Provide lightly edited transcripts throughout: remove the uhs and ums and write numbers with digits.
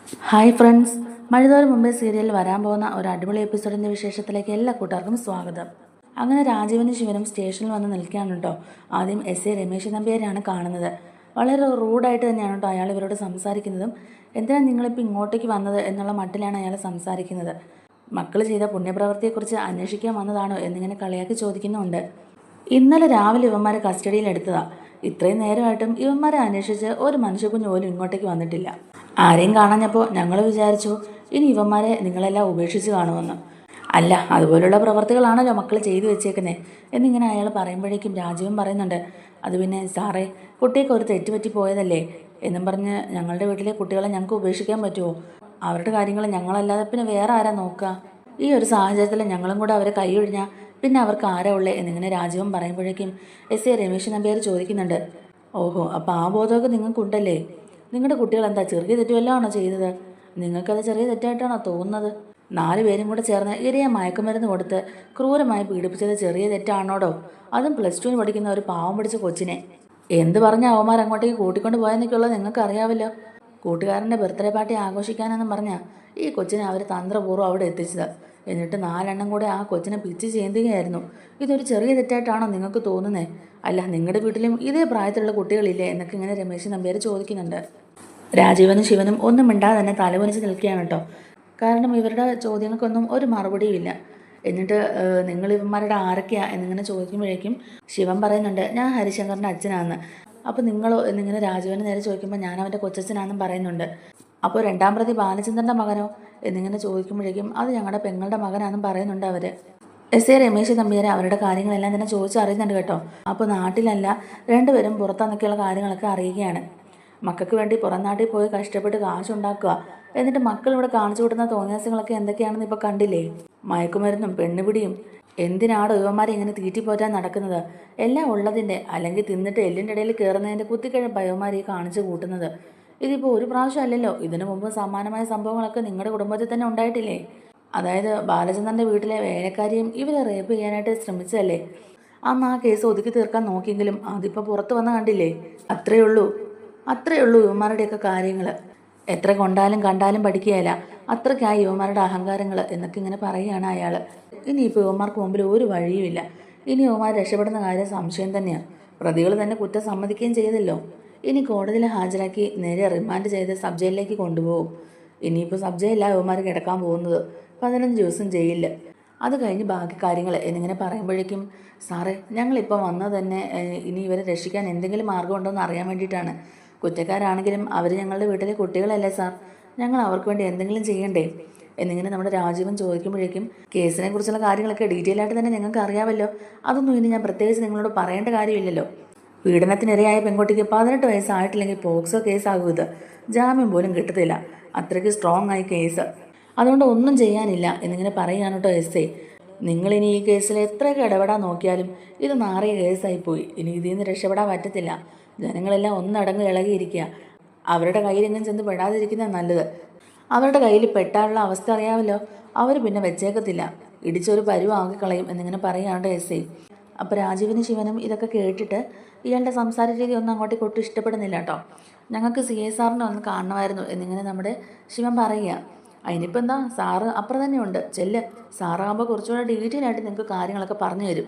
Hi friends, മഴതോറും മുമ്പേ സീരിയലിൽ വരാൻ പോകുന്ന ഒരു അടിപൊളി എപ്പിസോഡിൻ്റെ വിശേഷത്തിലേക്ക് എല്ലാ കൂട്ടുകാർക്കും സ്വാഗതം. അങ്ങനെ രാജീവനും ശിവനും സ്റ്റേഷനിൽ വന്ന് നിൽക്കുകയാണ് കേട്ടോ. ആദ്യം എസ് ഐ രമേശ് നമ്പ്യാരെയാണ് കാണുന്നത്. വളരെ റൂഡായിട്ട് തന്നെയാണ് കേട്ടോ അയാൾ ഇവരോട് സംസാരിക്കുന്നതും. എന്തിനാണ് നിങ്ങളിപ്പോൾ ഇങ്ങോട്ടേക്ക് വന്നത് എന്നുള്ള മട്ടിലാണ് അയാൾ സംസാരിക്കുന്നത്. മക്കൾ ചെയ്ത പുണ്യപ്രവൃത്തിയെക്കുറിച്ച് അന്വേഷിക്കാൻ വന്നതാണോ എന്നിങ്ങനെ കളിയാക്കി ചോദിക്കുന്നുണ്ട്. ഇന്നലെ രാവിലെ ഇവന്മാരെ കസ്റ്റഡിയിലെടുത്തതാണ്. ഇത്രയും നേരമായിട്ടും ഇവന്മാരെ അന്വേഷിച്ച് ഒരു മനുഷ്യക്കുഞ്ഞ് പോലും ഇങ്ങോട്ടേക്ക് വന്നിട്ടില്ല. ആരെയും കാണാഞ്ഞപ്പോൾ ഞങ്ങൾ വിചാരിച്ചു ഇനി ഇവന്മാരെ നിങ്ങളെല്ലാം ഉപേക്ഷിച്ച് കാണുമെന്ന്. അല്ല, അതുപോലുള്ള പ്രവർത്തികളാണല്ലോ മക്കൾ ചെയ്തു വെച്ചേക്കുന്നത് എന്നിങ്ങനെ അയാൾ പറയുമ്പോഴേക്കും രാജീവൻ പറയുന്നുണ്ട്, അത് പിന്നെ സാറേ, കുട്ടിയൊക്കെ ഒരു തെറ്റുപറ്റി പോയതല്ലേ എന്നും പറഞ്ഞ് ഞങ്ങളുടെ വീട്ടിലെ കുട്ടികളെ ഞങ്ങൾക്ക് ഉപേക്ഷിക്കാൻ പറ്റുമോ? അവരുടെ കാര്യങ്ങൾ ഞങ്ങളല്ലാതെ പിന്നെ വേറെ ആരാ നോക്കുക? ഈ ഒരു സാഹചര്യത്തിൽ ഞങ്ങളും കൂടെ അവരെ കൈയൊഴിഞ്ഞാൽ പിന്നെ അവർക്ക് ആരാ ഉള്ളേ എന്നിങ്ങനെ രാജീവൻ പറയുമ്പോഴേക്കും എസ് ഐ രമേശ് നമ്പ്യാർ ചോദിക്കുന്നുണ്ട്, ഓഹോ, അപ്പോൾ ആ ബോധമൊക്കെ നിങ്ങൾക്കുണ്ടല്ലേ? നിങ്ങളുടെ കുട്ടികൾ എന്താ ചെറിയ തെറ്റുവല്ലാണോ ചെയ്തത്? നിങ്ങൾക്കത് ചെറിയ തെറ്റായിട്ടാണോ തോന്നുന്നത്? 4 പേരും കൂടെ ചേർന്ന് ഇരയെ മയക്കുമരുന്ന് കൊടുത്ത് ക്രൂരമായി പീഡിപ്പിച്ചത് ചെറിയ തെറ്റാണോടോ? അതും +2 പഠിക്കുന്ന ഒരു പാവം പിടിച്ച കൊച്ചിനെ. എന്ത് പറഞ്ഞ അവന്മാർ അങ്ങോട്ടേക്ക് കൂട്ടിക്കൊണ്ട് പോയെന്നൊക്കെയുള്ളത് നിങ്ങൾക്ക് അറിയാമല്ലോ. കൂട്ടുകാരൻ്റെ ബർത്ത്ഡേ പാർട്ടി ആഘോഷിക്കാനെന്നും പറഞ്ഞാൽ ഈ കൊച്ചിനെ അവർ തന്ത്രപൂർവ്വം അവിടെ എത്തിച്ചത്. എന്നിട്ട് 4 എണ്ണം കൂടെ ആ കൊച്ചിനെ പിച്ച് ചെയ്യുകയായിരുന്നു. ഇതൊരു ചെറിയ തെറ്റായിട്ടാണോ നിങ്ങൾക്ക് തോന്നുന്നത്? അല്ല, നിങ്ങളുടെ വീട്ടിലും ഇതേ പ്രായത്തിലുള്ള കുട്ടികളില്ലേ എന്നൊക്കെ ഇങ്ങനെ രമേശ് നമ്പ്യാർ ചോദിക്കുന്നുണ്ട്. രാജീവനും ശിവനും ഒന്നും മിണ്ടാതെ തന്നെ തലകുനിച്ച് നിൽക്കുകയാണ് കേട്ടോ. കാരണം ഇവരുടെ ചോദ്യങ്ങൾക്കൊന്നും ഒരു മറുപടിയും ഇല്ല. എന്നിട്ട് നിങ്ങൾ ഇവന്മാരുടെ ആരൊക്കെയാ എന്നിങ്ങനെ ചോദിക്കുമ്പോഴേക്കും ശിവൻ പറയുന്നുണ്ട്, ഞാൻ ഹരിശങ്കറിൻ്റെ അച്ഛനാണെന്ന്. അപ്പോൾ നിങ്ങളോ എന്നിങ്ങനെ രാജീവന് നേരെ ചോദിക്കുമ്പോൾ ഞാൻ അവൻ്റെ കൊച്ചച്ഛനാണെന്നും പറയുന്നുണ്ട്. അപ്പോൾ 2ാം പ്രതി ബാലചന്ദ്രൻ്റെ മകനോ എന്നിങ്ങനെ ചോദിക്കുമ്പോഴേക്കും അത് ഞങ്ങളുടെ പെങ്ങളുടെ മകനാണെന്നും പറയുന്നുണ്ട് അവർ. എസ് ഐ രമേശ് നമ്പ്യാരെ അവരുടെ കാര്യങ്ങളെല്ലാം തന്നെ ചോദിച്ചറിയുന്നുണ്ട് കേട്ടോ. അപ്പോൾ നാട്ടിലല്ല, രണ്ടുപേരും പുറത്താന്നൊക്കെയുള്ള കാര്യങ്ങളൊക്കെ അറിയുകയാണ്. മക്കൾക്ക് വേണ്ടി പുറം നാട്ടിൽ പോയി കഷ്ടപ്പെട്ട് കാശുണ്ടാക്കുക, എന്നിട്ട് മക്കൾ ഇവിടെ കാണിച്ചു കൊടുക്കുന്ന തോന്നിയാസങ്ങളൊക്കെ എന്തൊക്കെയാണെന്ന് ഇപ്പോൾ കണ്ടില്ലേ? മയക്കുമരുന്നും പെണ്ണുപിടിയും. എന്തിനാടോ യുവന്മാരെ ഇങ്ങനെ തീറ്റിപ്പോറ്റാൻ നടക്കുന്നത്? എല്ലാം ഉള്ളതിൻ്റെ, അല്ലെങ്കിൽ തിന്നിട്ട് എല്ലിൻ്റെ ഇടയിൽ കയറുന്നതിൻ്റെ കുത്തിക്കഴിഞ്ഞ പയ്യന്മാരെ കാണിച്ചു കൂട്ടുന്നത്. ഇതിപ്പോൾ ഒരു പ്രാവശ്യം അല്ലല്ലോ, ഇതിനു മുമ്പ് സമാനമായ സംഭവങ്ങളൊക്കെ നിങ്ങളുടെ കുടുംബത്തിൽ തന്നെ ഉണ്ടായിട്ടില്ലേ? അതായത് ബാലചന്ദ്രൻ്റെ വീട്ടിലെ വേലക്കാരിയും ഇവരെ റേപ്പ് ചെയ്യാനായിട്ട് ശ്രമിച്ചതല്ലേ? അന്ന് ആ കേസ് ഒതുക്കി തീർക്കാൻ നോക്കിയെങ്കിലും അതിപ്പോൾ പുറത്ത് വന്ന് കണ്ടില്ലേ? അത്രയേ ഉള്ളൂ യുവന്മാരുടെയൊക്കെ കാര്യങ്ങൾ. എത്ര കൊണ്ടാലും കണ്ടാലും പഠിക്കുകയില്ല, അത്രയ്ക്കായി യുവന്മാരുടെ അഹങ്കാരങ്ങൾ എന്നൊക്കെ ഇങ്ങനെ പറയുകയാണ് അയാൾ. ഇനിയിപ്പോൾ യുവന്മാർക്ക് മുമ്പിൽ ഒരു വഴിയുമില്ല. ഇനി യുവന്മാർ രക്ഷപ്പെടുന്ന കാര്യം സംശയം തന്നെയാണ്. പ്രതികൾ തന്നെ കുറ്റം സമ്മതിക്കുകയും ചെയ്തല്ലോ. ഇനി കോടതിയിൽ ഹാജരാക്കി നേരെ റിമാൻഡ് ചെയ്ത് സബ് ജയിലിലേക്ക് കൊണ്ടുപോകും. ഇനിയിപ്പോൾ സബ് ജയിലില്ല യുവന്മാർ കിടക്കാൻ പോകുന്നത്, 15 ദിവസം ജയിലിൽ. അത് കഴിഞ്ഞ് ബാക്കി കാര്യങ്ങൾ എന്നിങ്ങനെ പറയുമ്പോഴേക്കും, സാറേ, ഞങ്ങളിപ്പോൾ വന്നത് തന്നെ ഇനി ഇവരെ രക്ഷിക്കാൻ എന്തെങ്കിലും മാർഗ്ഗമുണ്ടോ എന്ന് അറിയാൻ വേണ്ടിയിട്ടാണ്. കുറ്റക്കാരാണെങ്കിലും അവർ ഞങ്ങളുടെ വീട്ടിലെ കുട്ടികളല്ലേ സാർ, ഞങ്ങൾ അവർക്ക് വേണ്ടി എന്തെങ്കിലും ചെയ്യണ്ടേ എന്നിങ്ങനെ നമ്മുടെ രാജീവൻ ചോദിക്കുമ്പോഴേക്കും, കേസിനെ കുറിച്ചുള്ള കാര്യങ്ങളൊക്കെ ഡീറ്റെയിൽ ആയിട്ട് തന്നെ നിങ്ങൾക്ക് അറിയാമല്ലോ. അതൊന്നും ഇനി ഞാൻ പ്രത്യേകിച്ച് നിങ്ങളോട് പറയേണ്ട കാര്യമില്ലല്ലോ. പീഡനത്തിനിരയായ പെൺകുട്ടിക്ക് 18 വയസ്സായിട്ടില്ലെങ്കിൽ പോക്സോ കേസാകും. ഇത് ജാമ്യം പോലും കിട്ടത്തില്ല, അത്രയ്ക്ക് സ്ട്രോങ് ആയി കേസ്. അതുകൊണ്ട് ഒന്നും ചെയ്യാനില്ല എന്നിങ്ങനെ പറയുകയാണ് കേട്ടോ എസ് ഐ. നിങ്ങളിനി ഈ കേസിൽ എത്രയൊക്കെ ഇടപെടാൻ നോക്കിയാലും ഇത് നാറിയ കേസായിപ്പോയി. ഇനി ഇതിൽ നിന്ന് രക്ഷപ്പെടാൻ പറ്റത്തില്ല. ജനങ്ങളെല്ലാം ഒന്നടങ്ങ് ഇളകിയിരിക്കുക. അവരുടെ കയ്യിലെങ്കിലും ചെന്ന് പെടാതിരിക്കുന്നത് നല്ലത്. അവരുടെ കയ്യിൽ പെട്ടാനുള്ള അവസ്ഥ അറിയാമല്ലോ, അവർ പിന്നെ വെച്ചേക്കത്തില്ല, ഇടിച്ചൊരു പരുവാക്കി കളയും എന്നിങ്ങനെ പറയുകയാണ് എസ് ഐ. അപ്പോൾ രാജീവനും ശിവനും ഇതൊക്കെ കേട്ടിട്ട് ഇയാളുടെ സംസാര രീതി ഒന്നും അങ്ങോട്ടേക്ക് ഒട്ടും ഇഷ്ടപ്പെടുന്നില്ല കേട്ടോ. ഞങ്ങൾക്ക് CSRനെ ഒന്ന് കാണണമായിരുന്നു എന്നിങ്ങനെ നമ്മുടെ ശിവൻ പറയുക. അതിനിപ്പോൾ എന്താ, സാറ് അപ്പുറം തന്നെ ഉണ്ട്, ചെല്ല്. സാറാകുമ്പോൾ കുറച്ചുകൂടെ ഡീറ്റെയിൽ ആയിട്ട് നിങ്ങൾക്ക് കാര്യങ്ങളൊക്കെ പറഞ്ഞു തരും,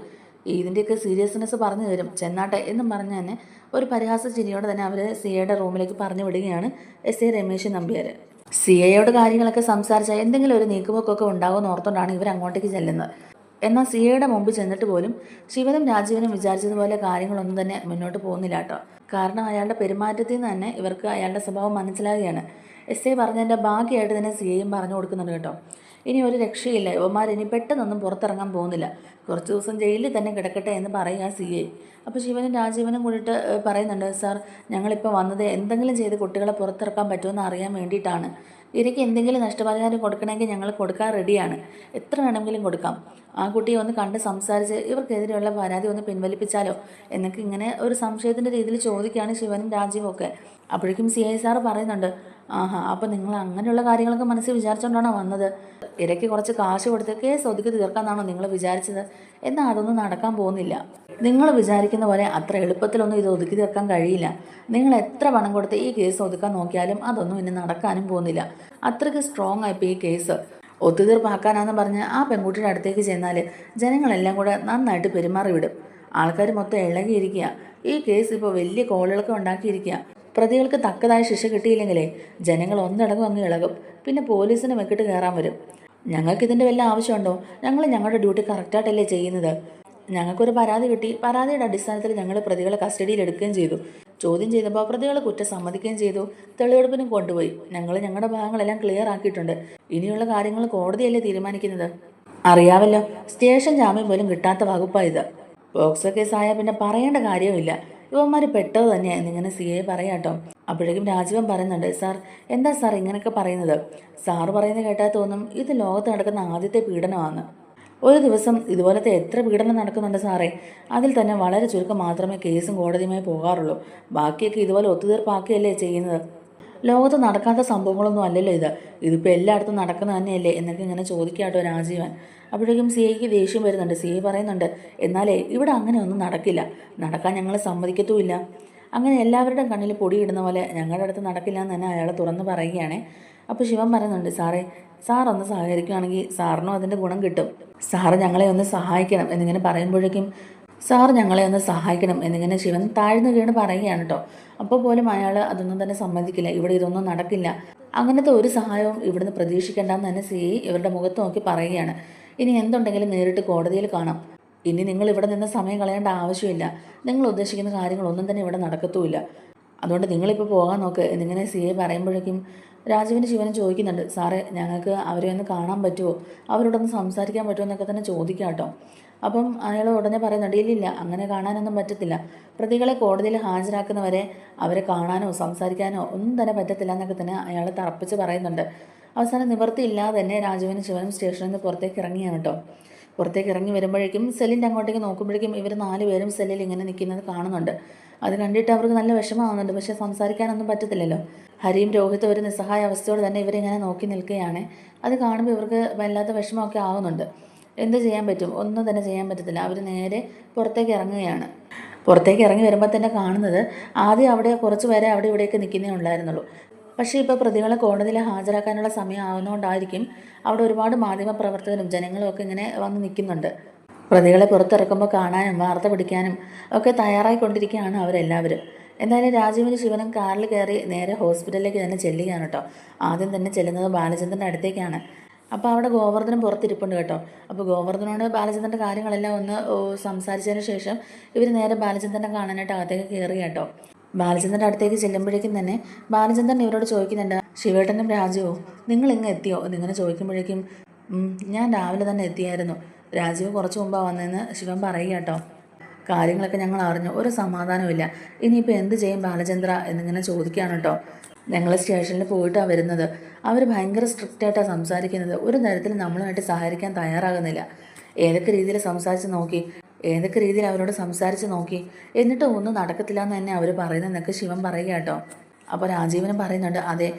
ഇതിൻ്റെയൊക്കെ സീരിയസ്നെസ് പറഞ്ഞു തരും, ചെന്നാട്ടെ എന്നും പറഞ്ഞ് തന്നെ ഒരു പരിഹാസ ചിരിയോടെ തന്നെ അവർ CAയുടെ റൂമിലേക്ക് പറഞ്ഞു വിടുകയാണ് എസ് ഐ രമേശ് നമ്പ്യാർ. CAയോട് കാര്യങ്ങളൊക്കെ സംസാരിച്ചാൽ എന്തെങ്കിലും ഒരു നീക്കുപോക്കൊക്കെ ഉണ്ടാകുമെന്ന് ഓർത്തുകൊണ്ടാണ് ഇവർ അങ്ങോട്ടേക്ക് ചെല്ലുന്നത്. എന്നാൽ CAയുടെ മുമ്പ് ചെന്നിട്ട് പോലും ശിവനും രാജീവനും വിചാരിച്ചതുപോലെ കാര്യങ്ങളൊന്നും തന്നെ മുന്നോട്ട് പോകുന്നില്ല കേട്ടോ. കാരണം അയാളുടെ പെരുമാറ്റത്തിൽ നിന്ന് തന്നെ ഇവർക്ക് അയാളുടെ സ്വഭാവം മനസ്സിലാകുകയാണ്. എസ് ഐ പറഞ്ഞതിൻ്റെ ഭാഗ്യമായിട്ട് തന്നെ CAയും പറഞ്ഞു കൊടുക്കുന്നുണ്ട് കേട്ടോ. ഇനി ഒരു രക്ഷയില്ല, യുവന്മാർ ഇനി പെട്ടെന്നൊന്നും പുറത്തിറങ്ങാൻ പോകുന്നില്ല, കുറച്ച് ദിവസം ജയിലിൽ തന്നെ കിടക്കട്ടെ എന്ന് പറയുക CA. അപ്പോൾ ശിവനും രാജീവനും കൂടിയിട്ട് പറയുന്നുണ്ട്, സാർ, ഞങ്ങളിപ്പോൾ വന്നത് എന്തെങ്കിലും ചെയ്ത് കുട്ടികളെ പുറത്തിറക്കാൻ പറ്റുമെന്ന് അറിയാൻ വേണ്ടിയിട്ടാണ്. ഇരയ്ക്ക് എന്തെങ്കിലും നഷ്ടപരിഹാരം കൊടുക്കണമെങ്കിൽ ഞങ്ങൾ കൊടുക്കാൻ റെഡിയാണ്, എത്ര വേണമെങ്കിലും കൊടുക്കാം. ആ കുട്ടിയെ ഒന്ന് കണ്ട് സംസാരിച്ച് ഇവർക്കെതിരെയുള്ള പരാതി ഒന്ന് പിൻവലിപ്പിച്ചാലോ എന്നൊക്കെ ഇങ്ങനെ ഒരു സംശയത്തിൻ്റെ രീതിയിൽ ചോദിക്കുകയാണ് ശിവനും രാജീവും ഒക്കെ. അപ്പോഴേക്കും CI സാറ് പറയുന്നുണ്ട്, ആഹാ അപ്പം നിങ്ങൾ അങ്ങനെയുള്ള കാര്യങ്ങളൊക്കെ മനസ്സിൽ വിചാരിച്ചുകൊണ്ടാണോ വന്നത്? ഇരയ്ക്ക് കുറച്ച് കാശ് കൊടുത്ത് കേസ് ഒതുക്കി തീർക്കാമെന്നാണോ നിങ്ങൾ വിചാരിച്ചത്? എന്നാൽ അതൊന്നും നടക്കാൻ പോകുന്നില്ല. നിങ്ങൾ വിചാരിക്കുന്ന പോലെ അത്ര എളുപ്പത്തിലൊന്നും ഇത് ഒതുക്കി തീർക്കാൻ കഴിയില്ല. നിങ്ങൾ എത്ര പണം കൊടുത്ത് ഈ കേസ് ഒതുക്കാൻ നോക്കിയാലും അതൊന്നും ഇനി നടക്കാനും പോകുന്നില്ല. അത്രയ്ക്ക് സ്ട്രോങ് ആയിപ്പോൾ ഈ കേസ്. ഒത്തുതീർപ്പാക്കാനാന്ന് പറഞ്ഞ് ആ പെൺകുട്ടിയുടെ അടുത്തേക്ക് ചെന്നാൽ ജനങ്ങളെല്ലാം കൂടെ നന്നായിട്ട് പെരുമാറി വിടും. ആൾക്കാർ മൊത്തം ഇളകിയിരിക്കുക. ഈ കേസ് ഇപ്പോൾ വലിയ കോളുകളൊക്കെ ഉണ്ടാക്കിയിരിക്കുക. പ്രതികൾക്ക് തക്കതായ ശിക്ഷ കിട്ടിയില്ലെങ്കിലേ ജനങ്ങൾ ഒന്നിടങ്ങും അങ്ങ് ഇളകും. പിന്നെ പോലീസിന് മെക്കിട്ട് കയറാൻ വരും. ഞങ്ങൾക്കിതിൻ്റെ വല്ല ആവശ്യമുണ്ടോ? ഞങ്ങൾ ഞങ്ങളുടെ ഡ്യൂട്ടി കറക്റ്റായിട്ടല്ലേ ചെയ്യുന്നത്. ഞങ്ങൾക്കൊരു പരാതി കിട്ടി. പരാതിയുടെ അടിസ്ഥാനത്തിൽ ഞങ്ങൾ പ്രതികളെ കസ്റ്റഡിയിൽ എടുക്കുകയും ചെയ്തു. ചോദ്യം ചെയ്തപ്പോൾ പ്രതികൾ കുറ്റം സമ്മതിക്കുകയും ചെയ്തു. തെളിവെടുപ്പിനും കൊണ്ടുപോയി. ഞങ്ങൾ ഞങ്ങളുടെ ഭാഗങ്ങളെല്ലാം ക്ലിയർ ആക്കിയിട്ടുണ്ട്. ഇനിയുള്ള കാര്യങ്ങൾ കോടതിയല്ലേ തീരുമാനിക്കുന്നത്. അറിയാമല്ലോ, സ്റ്റേഷൻ ജാമ്യം പോലും കിട്ടാത്ത വകുപ്പായത്. പോക്സോ കേസായാൽ പിന്നെ പറയേണ്ട കാര്യമില്ല. ഇവന്മാർ പെട്ടത് തന്നെയാണ് എന്നിങ്ങനെ CI പറയാട്ടോ. അപ്പോഴേക്കും രാജീവൻ പറയുന്നുണ്ട്, സാർ എന്താ സാർ ഇങ്ങനെയൊക്കെ പറയുന്നത്? സാറ് പറയുന്നത് കേട്ടാൽ തോന്നും ഇത് ലോകത്ത് നടക്കുന്ന ആദ്യത്തെ പീഡനമാണ്. ഒരു ദിവസം ഇതുപോലത്തെ എത്ര പീഡനം നടക്കുന്നുണ്ട് സാറേ. അതിൽ തന്നെ വളരെ ചുരുക്കം മാത്രമേ കേസും കോടതിയുമായി പോകാറുള്ളൂ. ബാക്കിയൊക്കെ ഇതുപോലെ ഒത്തുതീർപ്പാക്കുകയല്ലേ ചെയ്യുന്നത്. ലോകത്ത് നടക്കാത്ത സംഭവങ്ങളൊന്നും അല്ലല്ലോ ഇത്. ഇതിപ്പോൾ എല്ലായിടത്തും നടക്കുന്ന തന്നെയല്ലേ എന്നൊക്കെ ഇങ്ങനെ ചോദിക്കാട്ടോ രാജീവൻ. അപ്പോഴേക്കും CIക്ക് ദേഷ്യം വരുന്നുണ്ട്. CI പറയുന്നുണ്ട്, എന്നാലേ ഇവിടെ അങ്ങനെ ഒന്നും നടക്കില്ല. നടക്കാൻ ഞങ്ങൾ സമ്മതിക്കത്തുമില്ല. അങ്ങനെ എല്ലാവരുടെയും കണ്ണിൽ പൊടിയിടുന്ന പോലെ ഞങ്ങളുടെ അടുത്ത് നടക്കില്ല എന്ന് തന്നെ അയാൾ തുറന്ന് പറയുകയാണ്. അപ്പോൾ ശിവൻ പറയുന്നുണ്ട്, സാറേ സാറൊന്ന് സഹകരിക്കുകയാണെങ്കിൽ സാറിനും അതിൻ്റെ ഗുണം കിട്ടും. സാറ് ഞങ്ങളെ ഒന്ന് സഹായിക്കണം എന്നിങ്ങനെ പറയുമ്പോഴേക്കും സാറ് ഞങ്ങളെ ഒന്ന് സഹായിക്കണം എന്നിങ്ങനെ ശിവൻ താഴ്ന്നു വീണ് പറയുകയാണ് കേട്ടോ. അപ്പോൾ പോലും അയാൾ അതൊന്നും തന്നെ സമ്മതിക്കില്ല. ഇവിടെ ഇതൊന്നും നടക്കില്ല. അങ്ങനത്തെ ഒരു സഹായവും ഇവിടുന്ന് പ്രതീക്ഷിക്കേണ്ടെന്ന് തന്നെ CI ഇവരുടെ മുഖത്ത് നോക്കി പറയുകയാണ്. ഇനി എന്തുണ്ടെങ്കിലും നേരിട്ട് കോടതിയിൽ കാണാം. ഇനി നിങ്ങൾ ഇവിടെ നിന്ന് സമയം കളയേണ്ട ആവശ്യമില്ല. നിങ്ങൾ ഉദ്ദേശിക്കുന്ന കാര്യങ്ങളൊന്നും തന്നെ ഇവിടെ നടക്കത്തുമില്ല. അതുകൊണ്ട് നിങ്ങളിപ്പോൾ പോകാൻ നോക്ക് എന്നിങ്ങനെ CI പറയുമ്പോഴേക്കും രാജീവിന് ശിവനും ചോദിക്കുന്നുണ്ട്, സാറേ ഞങ്ങൾക്ക് അവരെ ഒന്ന് കാണാൻ പറ്റുമോ, അവരോടൊന്ന് സംസാരിക്കാൻ പറ്റുമോ എന്നൊക്കെ തന്നെ ചോദിക്കാം കേട്ടോ. അപ്പം അയാൾ ഉടനെ പറയുന്നുണ്ട്, ഇല്ലില്ല അങ്ങനെ കാണാനൊന്നും പറ്റത്തില്ല. പ്രതികളെ കോടതിയിൽ ഹാജരാക്കുന്നവരെ അവരെ കാണാനോ സംസാരിക്കാനോ ഒന്നും തന്നെ പറ്റത്തില്ല എന്നൊക്കെ തന്നെ അയാൾ തറപ്പിച്ച് പറയുന്നുണ്ട്. അവസാനം നിവൃത്തിയില്ലാതെ തന്നെ രാജീവനും ശിവനും സ്റ്റേഷനിൽ നിന്ന് പുറത്തേക്ക് ഇറങ്ങിയാണ് കേട്ടോ. പുറത്തേക്ക് ഇറങ്ങി വരുമ്പോഴേക്കും സെല്ലിൻ്റെ അങ്ങോട്ടേക്ക് നോക്കുമ്പോഴേക്കും ഇവർ 4 പേരും സെല്ലിൽ ഇങ്ങനെ നിൽക്കുന്നത് കാണുന്നുണ്ട്. അത് കണ്ടിട്ട് അവർക്ക് നല്ല വിഷമമാകുന്നുണ്ട്. പക്ഷേ സംസാരിക്കാനൊന്നും പറ്റത്തില്ലല്ലോ. ഹരിയും രോഹിത്തും ഒരു നിസ്സഹായ അവസ്ഥയോട് തന്നെ ഇവരിങ്ങനെ നോക്കി നിൽക്കുകയാണ്. അത് കാണുമ്പോൾ ഇവർക്ക് വല്ലാത്ത വിഷമമൊക്കെ ആകുന്നുണ്ട്. എന്ത് ചെയ്യാൻ പറ്റും? ഒന്നും തന്നെ ചെയ്യാൻ പറ്റത്തില്ല. അവർ നേരെ പുറത്തേക്ക് ഇറങ്ങുകയാണ്. പുറത്തേക്ക് ഇറങ്ങി വരുമ്പോൾ തന്നെ കാണുന്നത് ആദ്യം അവിടെ കുറച്ച് പേരെ അവിടെ ഇവിടെയൊക്കെ നിൽക്കുന്നേ ഉണ്ടായിരുന്നുള്ളൂ. പക്ഷേ ഇപ്പോൾ പ്രതികളെ കോടതിയിൽ ഹാജരാക്കാനുള്ള സമയം ആവുന്നതുകൊണ്ടായിരിക്കും അവിടെ ഒരുപാട് മാധ്യമ പ്രവർത്തകരും ജനങ്ങളും ഒക്കെ ഇങ്ങനെ വന്ന് നിൽക്കുന്നുണ്ട്. പ്രതികളെ പുറത്തിറക്കുമ്പോൾ കാണാനും വാർത്ത പിടിക്കാനും ഒക്കെ തയ്യാറായിക്കൊണ്ടിരിക്കുകയാണ് അവരെല്ലാവരും. എന്തായാലും രാജീവിനും ശിവനും കാറിൽ കയറി നേരെ ഹോസ്പിറ്റലിലേക്ക് തന്നെ ചെല്ലുകയാണ് കേട്ടോ. ആദ്യം തന്നെ ചെല്ലുന്നത് ബാലചന്ദ്രൻ്റെ അടുത്തേക്കാണ്. അപ്പോൾ അവിടെ ഗോവർദ്ധനം പുറത്തിരിപ്പുണ്ട് കേട്ടോ. അപ്പോൾ ഗോവർദ്ധനോട് ബാലചന്ദ്രൻ്റെ കാര്യങ്ങളെല്ലാം ഒന്ന് സംസാരിച്ചതിന് ശേഷം ഇവർ നേരെ ബാലചന്ദ്രനെ കാണാനായിട്ട് അകത്തേക്ക് കയറി കേട്ടോ. ബാലചന്ദ്രൻ്റെ അടുത്തേക്ക് ചെല്ലുമ്പോഴേക്കും തന്നെ ബാലചന്ദ്രൻ ഇവരോട് ചോദിക്കുന്നുണ്ട്, ശിവേട്ടനും രാജീവോ നിങ്ങൾ ഇങ്ങ് എത്തിയോ എന്നിങ്ങനെ ചോദിക്കുമ്പോഴേക്കും ഞാൻ രാവിലെ തന്നെ എത്തിയായിരുന്നു. രാജീവ് കുറച്ച് മുമ്പാണ് വന്നതെന്ന് ശിവൻ പറയുക കേട്ടോ. കാര്യങ്ങളൊക്കെ ഞങ്ങൾ അറിഞ്ഞു. ഒരു സമാധാനമില്ല. ഇനിയിപ്പോൾ എന്ത് ചെയ്യും ബാലചന്ദ്ര എന്നിങ്ങനെ ചോദിക്കുകയാണ് കേട്ടോ. ഞങ്ങൾ സ്റ്റേഷനിൽ പോയിട്ടാണ് വരുന്നത്. അവർ ഭയങ്കര സ്ട്രിക്റ്റായിട്ടാണ് സംസാരിക്കുന്നത്. ഒരു തരത്തിൽ നമ്മളുമായിട്ട് സഹകരിക്കാൻ തയ്യാറാകുന്നില്ല. ഏതൊക്കെ രീതിയിൽ സംസാരിച്ച് നോക്കി, ഏതൊക്കെ രീതിയിൽ അവരോട് സംസാരിച്ച് നോക്കി, എന്നിട്ട് ഒന്നും നടക്കത്തില്ല എന്ന് തന്നെ അവർ പറയുന്നതെന്നൊക്കെ ശിവൻ പറയുക കേട്ടോ. അപ്പോൾ രാജീവനും പറയുന്നുണ്ട്, അതെ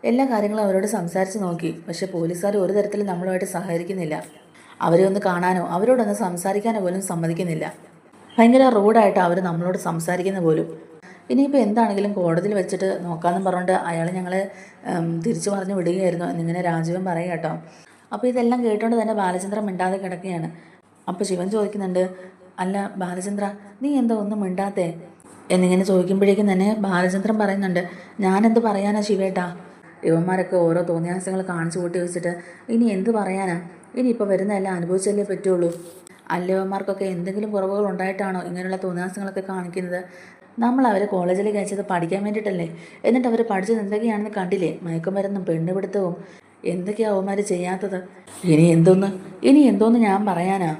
എല്ലാ കാര്യങ്ങളും അവരോട് സംസാരിച്ച് നോക്കി. പക്ഷേ പോലീസുകാർ ഒരു തരത്തിൽ നമ്മളുമായിട്ട് സഹകരിക്കുന്നില്ല. അവരെ ഒന്ന് കാണാനോ അവരോടൊന്ന് സംസാരിക്കാനോ പോലും സമ്മതിക്കുന്നില്ല. ഭയങ്കര റൂഡായിട്ട് അവർ നമ്മളോട് സംസാരിക്കുന്ന പോലും. ഇനിയിപ്പോൾ എന്താണെങ്കിലും കോടതിയിൽ വെച്ചിട്ട് നോക്കാമെന്നും പറഞ്ഞുകൊണ്ട് അയാൾ ഞങ്ങളെ തിരിച്ചു പറഞ്ഞു വിടുകയായിരുന്നു എന്നിങ്ങനെ രാജീവൻ പറയുക കേട്ടോ. അപ്പോൾ ഇതെല്ലാം കേട്ടുകൊണ്ട് തന്നെ ബാലചന്ദ്രൻ മിണ്ടാതെ കിടക്കുകയാണ്. അപ്പോൾ ശിവൻ ചോദിക്കുന്നുണ്ട്, അല്ല ബാലചന്ദ്ര നീ എന്താ ഒന്നും മിണ്ടാത്തേ എന്നിങ്ങനെ ചോദിക്കുമ്പോഴേക്കും തന്നെ ബാലചന്ദ്രൻ പറയുന്നുണ്ട്, ഞാനെന്ത് പറയാനാ ശിവേട്ടാ, ഇവന്മാരൊക്കെ ഓരോ തോന്നിയാസങ്ങൾ കാണിച്ചു കൂട്ടി വെച്ചിട്ട് ഇനി എന്ത് പറയാനാ? ഇനിയിപ്പോൾ വരുന്നതെല്ലാം അനുഭവിച്ചല്ലേ പറ്റുള്ളൂ. അല്ലവന്മാർക്കൊക്കെ എന്തെങ്കിലും കുറവുകൾ ഉണ്ടായിട്ടാണോ ഇങ്ങനെയുള്ള തോന്നിയാസങ്ങളൊക്കെ കാണിക്കുന്നത്? നമ്മൾ അവരെ കോളേജിലേക്ക് അയച്ചത് പഠിക്കാൻ വേണ്ടിയിട്ടല്ലേ? എന്നിട്ട് അവർ പഠിച്ചത് എന്തൊക്കെയാണെന്ന് കണ്ടില്ലേ? മയക്കുമരുന്നും പെണ്ണുപിടുത്തവും എന്തൊക്കെയാണ് അവന്മാർ ചെയ്യാത്തത്? ഇനി എന്തോന്ന് ഞാൻ പറയാനാ?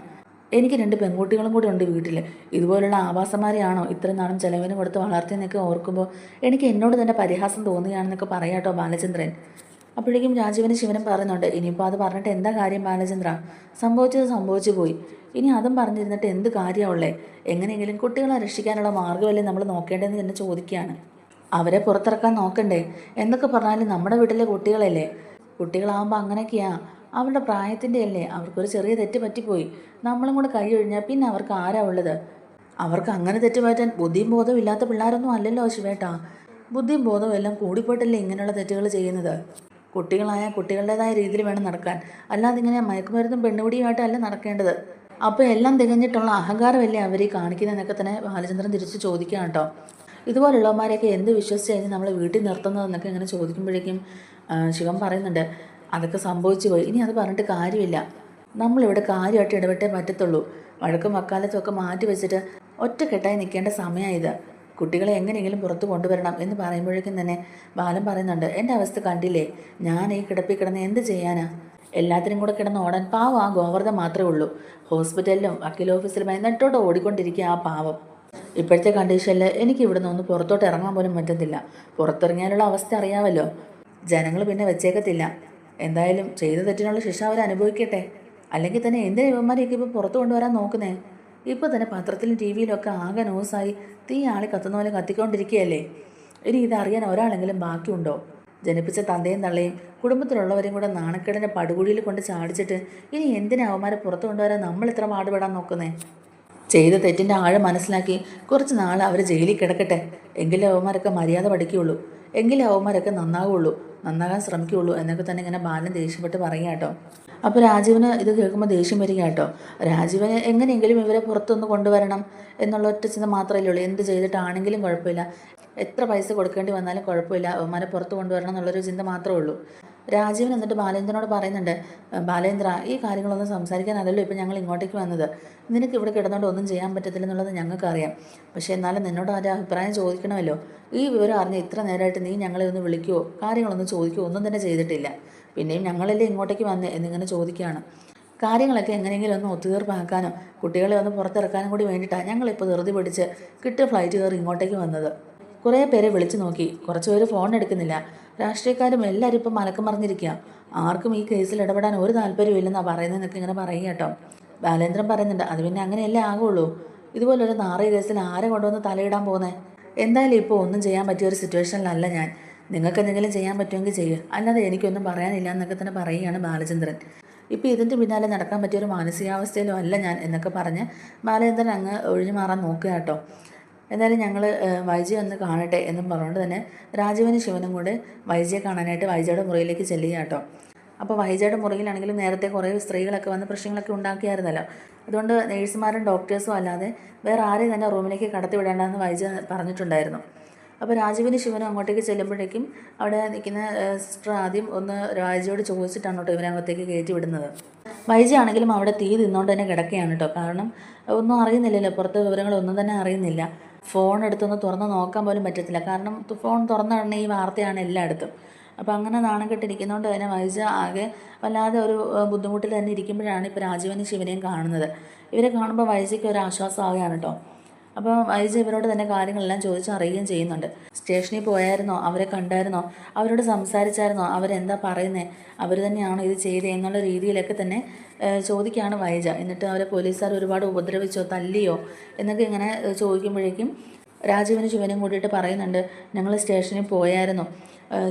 എനിക്ക് 2 പെൺകുട്ടികളും കൂടി ഉണ്ട് വീട്ടിൽ. ഇതുപോലുള്ള ആവാസന്മാരെയാണോ ഇത്രയും നാളും ചിലവിന് കൊടുത്ത് വളർത്തിയെന്നൊക്കെ ഓർക്കുമ്പോൾ എനിക്ക് എന്നോട് തന്നെ പരിഹാസം തോന്നുകയാണെന്നൊക്കെ പറയാട്ടോ ബാലചന്ദ്രൻ. അപ്പോഴേക്കും രാജീവനും ശിവനും പറയുന്നുണ്ട്, ഇനിയിപ്പോൾ അത് പറഞ്ഞിട്ട് എന്താ കാര്യം ബാലചന്ദ്ര? സംഭവിച്ചത് സംഭവിച്ചു പോയി. ഇനി അതും പറഞ്ഞിരുന്നിട്ട് എന്ത് കാര്യമുള്ളേ? എങ്ങനെയെങ്കിലും കുട്ടികളെ രക്ഷിക്കാനുള്ള മാർഗ്ഗമല്ലേ നമ്മൾ നോക്കേണ്ടതെന്ന് തന്നെ ചോദിക്കുകയാണ്. അവരെ പുറത്തിറക്കാൻ നോക്കണ്ടേ? എന്തൊക്കെ പറഞ്ഞാലും നമ്മുടെ വീട്ടിലെ കുട്ടികളല്ലേ. കുട്ടികളാവുമ്പോൾ അങ്ങനെയൊക്കെയാ. അവരുടെ പ്രായത്തിൻ്റെ അല്ലേ. അവർക്കൊരു ചെറിയ തെറ്റ് പറ്റിപ്പോയി. നമ്മളും കൂടെ കൈ ഒഴിഞ്ഞാൽ പിന്നെ അവർക്ക് ആരാ ഉള്ളത്? അവർക്ക് അങ്ങനെ തെറ്റ് പറ്റാൻ ബുദ്ധിയും ബോധവും ഇല്ലാത്ത പിള്ളേരൊന്നും അല്ലല്ലോ ശിവേട്ടാ. ബുദ്ധിയും ബോധവും എല്ലാം കൂടിപ്പോയിട്ടല്ലേ ഇങ്ങനെയുള്ള തെറ്റുകൾ ചെയ്യുന്നത്. കുട്ടികളായ കുട്ടികളുടേതായ രീതിയിൽ വേണം നടക്കാൻ. അല്ലാതെ ഇങ്ങനെ മയക്കുമരുന്നും പെണ്ണുപിടിയുമായിട്ടല്ല നടക്കേണ്ടത്. അപ്പോൾ എല്ലാം തികഞ്ഞിട്ടുള്ള അഹങ്കാരമല്ലേ അവർ കാണിക്കുന്നതെന്നൊക്കെ തന്നെ ബാലചന്ദ്രൻ തിരിച്ച് ചോദിക്കാം കേട്ടോ. ഇതുപോലുള്ളവന്മാരെയൊക്കെ എന്ത് വിശ്വസിച്ച് കഴിഞ്ഞ് നമ്മൾ വീട്ടിൽ നിർത്തുന്നതെന്നൊക്കെ ഇങ്ങനെ ചോദിക്കുമ്പോഴേക്കും ശിവൻ പറയുന്നുണ്ട്, അതൊക്കെ സംഭവിച്ചു പോയി, ഇനി അത് പറഞ്ഞിട്ട് കാര്യമില്ല. നമ്മളിവിടെ കാര്യമായിട്ട് ഇടപെട്ടേ പറ്റത്തുള്ളൂ. വഴക്കും വക്കാലത്തും ഒക്കെ മാറ്റി വെച്ചിട്ട് ഒറ്റക്കെട്ടായി നിൽക്കേണ്ട സമയമായത്. കുട്ടികളെ എങ്ങനെയെങ്കിലും പുറത്ത് കൊണ്ടുവരണം എന്ന് പറയുമ്പോഴേക്കും തന്നെ ബാലൻ പറയുന്നുണ്ട്, എൻ്റെ അവസ്ഥ കണ്ടില്ലേ, ഞാൻ ഈ കിടപ്പിൽ കിടന്ന് എന്ത് ചെയ്യാനാ? എല്ലാത്തിനും കൂടെ കിടന്ന് ഓടാൻ പാവം ആ ഗോവർദ്ധൻ മാത്രമേ ഉള്ളൂ. ഹോസ്പിറ്റലിലും വക്കീൽ ഓഫീസിലുമായി നെട്ടോട്ട് ഓടിക്കൊണ്ടിരിക്കുക ആ പാവം. ഇപ്പോഴത്തെ കണ്ടീഷനിൽ എനിക്ക് ഇവിടുന്ന് ഒന്ന് പുറത്തോട്ട് ഇറങ്ങാൻ പോലും പറ്റത്തില്ല. പുറത്തിറങ്ങിയാലുള്ള അവസ്ഥ അറിയാമല്ലോ. ജനങ്ങൾ പിന്നെ വെച്ചേക്കത്തില്ല. എന്തായാലും ചെയ്ത തെറ്റിനുള്ള ശിക്ഷ അവർ അനുഭവിക്കട്ടെ. അല്ലെങ്കിൽ തന്നെ എന്തിനാ ഇവന്മാരെയൊക്കെ ഇപ്പോൾ പുറത്തു കൊണ്ടുവരാൻ നോക്കുന്നേ? ഇപ്പോൾ തന്നെ പത്രത്തിലും ടി വിയിലൊക്കെ ആകെ ന്യൂസായി തീ ആളി കത്തുന്ന പോലെ കത്തിക്കൊണ്ടിരിക്കുകയല്ലേ. ഇനി ഇതറിയാൻ ഒരാളെങ്കിലും ബാക്കിയുണ്ടോ? ജനിപ്പിച്ച തന്തയും തള്ളയും കുടുംബത്തിലുള്ളവരെയും കൂടെ നാണക്കേടിൻ്റെ പടുകുഴിയിൽ കൊണ്ട് ചാടിച്ചിട്ട് ഇനി എന്തിനാ അവന്മാരെ പുറത്തു കൊണ്ടുവരാൻ നമ്മൾ ഇത്ര പാടുപെടാൻ നോക്കുന്നേ? ചെയ്ത തെറ്റിൻ്റെ ആഴം മനസ്സിലാക്കി കുറച്ച് നാൾ അവർ ജയിലിൽ കിടക്കട്ടെ. എങ്കിലേ അവന്മാരൊക്കെ മര്യാദ പഠിക്കുകയുള്ളൂ. എങ്കിലേ അവന്മാരൊക്കെ നന്നാകുള്ളൂ, നന്നാകാൻ ശ്രമിക്കുകയുള്ളൂ എന്നൊക്കെ തന്നെ ഇങ്ങനെ ബാലൻ ദേഷ്യപ്പെട്ട് പറയുക കേട്ടോ. അപ്പോൾ രാജീവിന് ഇത് കേൾക്കുമ്പോൾ ദേഷ്യം വരിക കേട്ടോ. രാജീവിന് എങ്ങനെയെങ്കിലും ഇവരെ പുറത്തൊന്ന് കൊണ്ടുവരണം എന്നുള്ള ഒറ്റ ചിന്ത മാത്രമല്ലേ ഉള്ളൂ. എന്ത് ചെയ്തിട്ടാണെങ്കിലും കുഴപ്പമില്ല, എത്ര പൈസ കൊടുക്കേണ്ടി വന്നാലും കുഴപ്പമില്ല, അവന്മാരെ പുറത്ത് കൊണ്ടുവരണം എന്നുള്ളൊരു ചിന്ത മാത്രമേ ഉള്ളൂ. രാജീവൻ എന്നിട്ട് ബാലേന്ദ്രനോട് പറയുന്നുണ്ട്, ബാലേന്ദ്ര, ഈ കാര്യങ്ങളൊന്നും സംസാരിക്കാനല്ലല്ലോ ഇപ്പം ഞങ്ങൾ ഇങ്ങോട്ടേക്ക് വന്നത്. നിനക്ക് ഇവിടെ കിടന്നുകൊണ്ട് ഒന്നും ചെയ്യാൻ പറ്റത്തില്ലെന്നുള്ളത് ഞങ്ങൾക്കറിയാം. പക്ഷേ എന്നാലും നിന്നോട് ആരും അഭിപ്രായം ചോദിക്കണമല്ലോ. ഈ വിവരം അറിഞ്ഞ് ഇത്ര നേരമായിട്ട് നീ ഞങ്ങളെ ഒന്ന് വിളിക്കുവോ കാര്യങ്ങളൊന്നും ചോദിക്കുവോ ഒന്നും തന്നെ ചെയ്തിട്ടില്ല. പിന്നെയും ഞങ്ങളല്ലേ ഇങ്ങോട്ടേക്ക് വന്നേ എന്നിങ്ങനെ ചോദിക്കുകയാണ്. കാര്യങ്ങളൊക്കെ എങ്ങനെയെങ്കിലും ഒന്ന് ഒത്തുതീർപ്പാക്കാനും കുട്ടികളെ ഒന്ന് പുറത്തിറക്കാനും കൂടി വേണ്ടിയിട്ടാണ് ഞങ്ങളിപ്പോൾ ധൃതി പിടിച്ച് കിട്ടിയ ഫ്ലൈറ്റ് കയറി ഇങ്ങോട്ടേക്ക് വന്നത്. കുറേ പേരെ വിളിച്ചു നോക്കി, കുറച്ച് പേര് ഫോൺ എടുക്കുന്നില്ല. രാഷ്ട്രീയക്കാരും എല്ലാവരും ഇപ്പം മലക്കം മറിഞ്ഞിരിക്കുക. ആർക്കും ഈ കേസിൽ ഇടപെടാൻ ഒരു താല്പര്യമില്ലെന്നാണ് പറയുന്നതെന്നൊക്കെ ഇങ്ങനെ പറയുക കേട്ടോ. ബാലേന്ദ്രൻ പറയുന്നുണ്ട്, അത് പിന്നെ അങ്ങനെയല്ലേ ആകുള്ളൂ. ഇതുപോലൊരു നാറിയ കേസിൽ ആരെ കൊണ്ടുവന്ന് തലയിടാൻ പോകുന്നത്? എന്തായാലും ഇപ്പോൾ ഒന്നും ചെയ്യാൻ പറ്റിയ ഒരു സിറ്റുവേഷനിലല്ല ഞാൻ. നിങ്ങൾക്ക് എന്തെങ്കിലും ചെയ്യാൻ പറ്റുമെങ്കിൽ ചെയ്യുക, അല്ലാതെ എനിക്കൊന്നും പറയാനില്ല എന്നൊക്കെ തന്നെ പറയുകയാണ് ബാലചന്ദ്രൻ. ഇപ്പോൾ ഇതിൻ്റെ പിന്നാലെ നടക്കാൻ പറ്റിയൊരു മാനസികാവസ്ഥയിലും അല്ല ഞാൻ എന്നൊക്കെ പറഞ്ഞ് ബാലചന്ദ്രൻ അങ്ങ് ഒഴിഞ്ഞു മാറാൻ നോക്കുക കേട്ടോ. എന്തായാലും ഞങ്ങൾ വൈജയെ ഒന്ന് കാണട്ടെ എന്നും പറഞ്ഞുകൊണ്ട് തന്നെ രാജീവനും ശിവനും കൂടെ വൈജയെ കാണാനായിട്ട് വൈജയുടെ മുറിയിലേക്ക് ചെല്ലുക കേട്ടോ. അപ്പോൾ വൈജയുടെ മുറിയിലാണെങ്കിലും നേരത്തെ കുറേ സ്ത്രീകളൊക്കെ വന്ന് പ്രശ്നങ്ങളൊക്കെ ഉണ്ടാക്കിയായിരുന്നല്ലോ. അതുകൊണ്ട് നേഴ്സുമാരും ഡോക്ടേഴ്സും അല്ലാതെ വേറെ ആരെയും തന്നെ റൂമിലേക്ക് കടത്തി വിടേണ്ടെന്ന് വൈജ പറഞ്ഞിട്ടുണ്ടായിരുന്നു. അപ്പോൾ രാജീവിനും ശിവനും അങ്ങോട്ടേക്ക് ചെല്ലുമ്പോഴേക്കും അവിടെ നിൽക്കുന്ന സിസ്റ്റർ ആദ്യം ഒന്ന് വൈജയോട് ചോദിച്ചിട്ടാണ് കേട്ടോ ഇവരങ്ങോട്ടേക്ക് കയറ്റി വിടുന്നത്. വൈജ ആണെങ്കിലും അവിടെ തീ തിന്നുകൊണ്ട് തന്നെ കിടക്കുകയാണ് കേട്ടോ. കാരണം ഒന്നും അറിയുന്നില്ലല്ലോ, പുറത്തെ വിവരങ്ങളൊന്നും തന്നെ അറിയുന്നില്ല. ഫോൺ എടുത്തൊന്ന് തുറന്ന് നോക്കാൻ പോലും പറ്റത്തില്ല. കാരണം ഫോൺ തുറന്ന ഉടനെ ഈ വാർത്തയാണ് എല്ലായിടത്തും. അപ്പോൾ അങ്ങനെ നാണം കെട്ടിരിക്കുന്നതുകൊണ്ട് തന്നെ വൈജ ആകെ വല്ലാതെ ഒരു ബുദ്ധിമുട്ടിൽ തന്നെ ഇരിക്കുമ്പോഴാണ് ഇപ്പോൾ രാജീവനും ശിവനെയും കാണുന്നത്. ഇവരെ കാണുമ്പോൾ വൈജയ്ക്ക് ഒരു ആശ്വാസമാവുകയാണ് കേട്ടോ. അപ്പോൾ വൈജ ഇവരോട് തന്നെ കാര്യങ്ങളെല്ലാം ചോദിച്ചറിയുകയും ചെയ്യുന്നുണ്ട്. സ്റ്റേഷനിൽ പോയായിരുന്നോ, അവരെ കണ്ടായിരുന്നോ, അവരോട് സംസാരിച്ചായിരുന്നോ, അവരെന്താ പറയുന്നത്, അവർ തന്നെയാണോ ഇത് ചെയ്തത് എന്നുള്ള രീതിയിലൊക്കെ തന്നെ ചോദിക്കുകയാണ് വൈജ. എന്നിട്ട് അവരെ പോലീസുകാർ ഒരുപാട് ഉപദ്രവിച്ചോ തല്ലിയോ എന്നൊക്കെ ഇങ്ങനെ ചോദിക്കുമ്പോഴേക്കും രാജീവനും ശിവനും കൂടിയിട്ട് പറയുന്നുണ്ട്, ഞങ്ങൾ സ്റ്റേഷനിൽ പോയായിരുന്നു,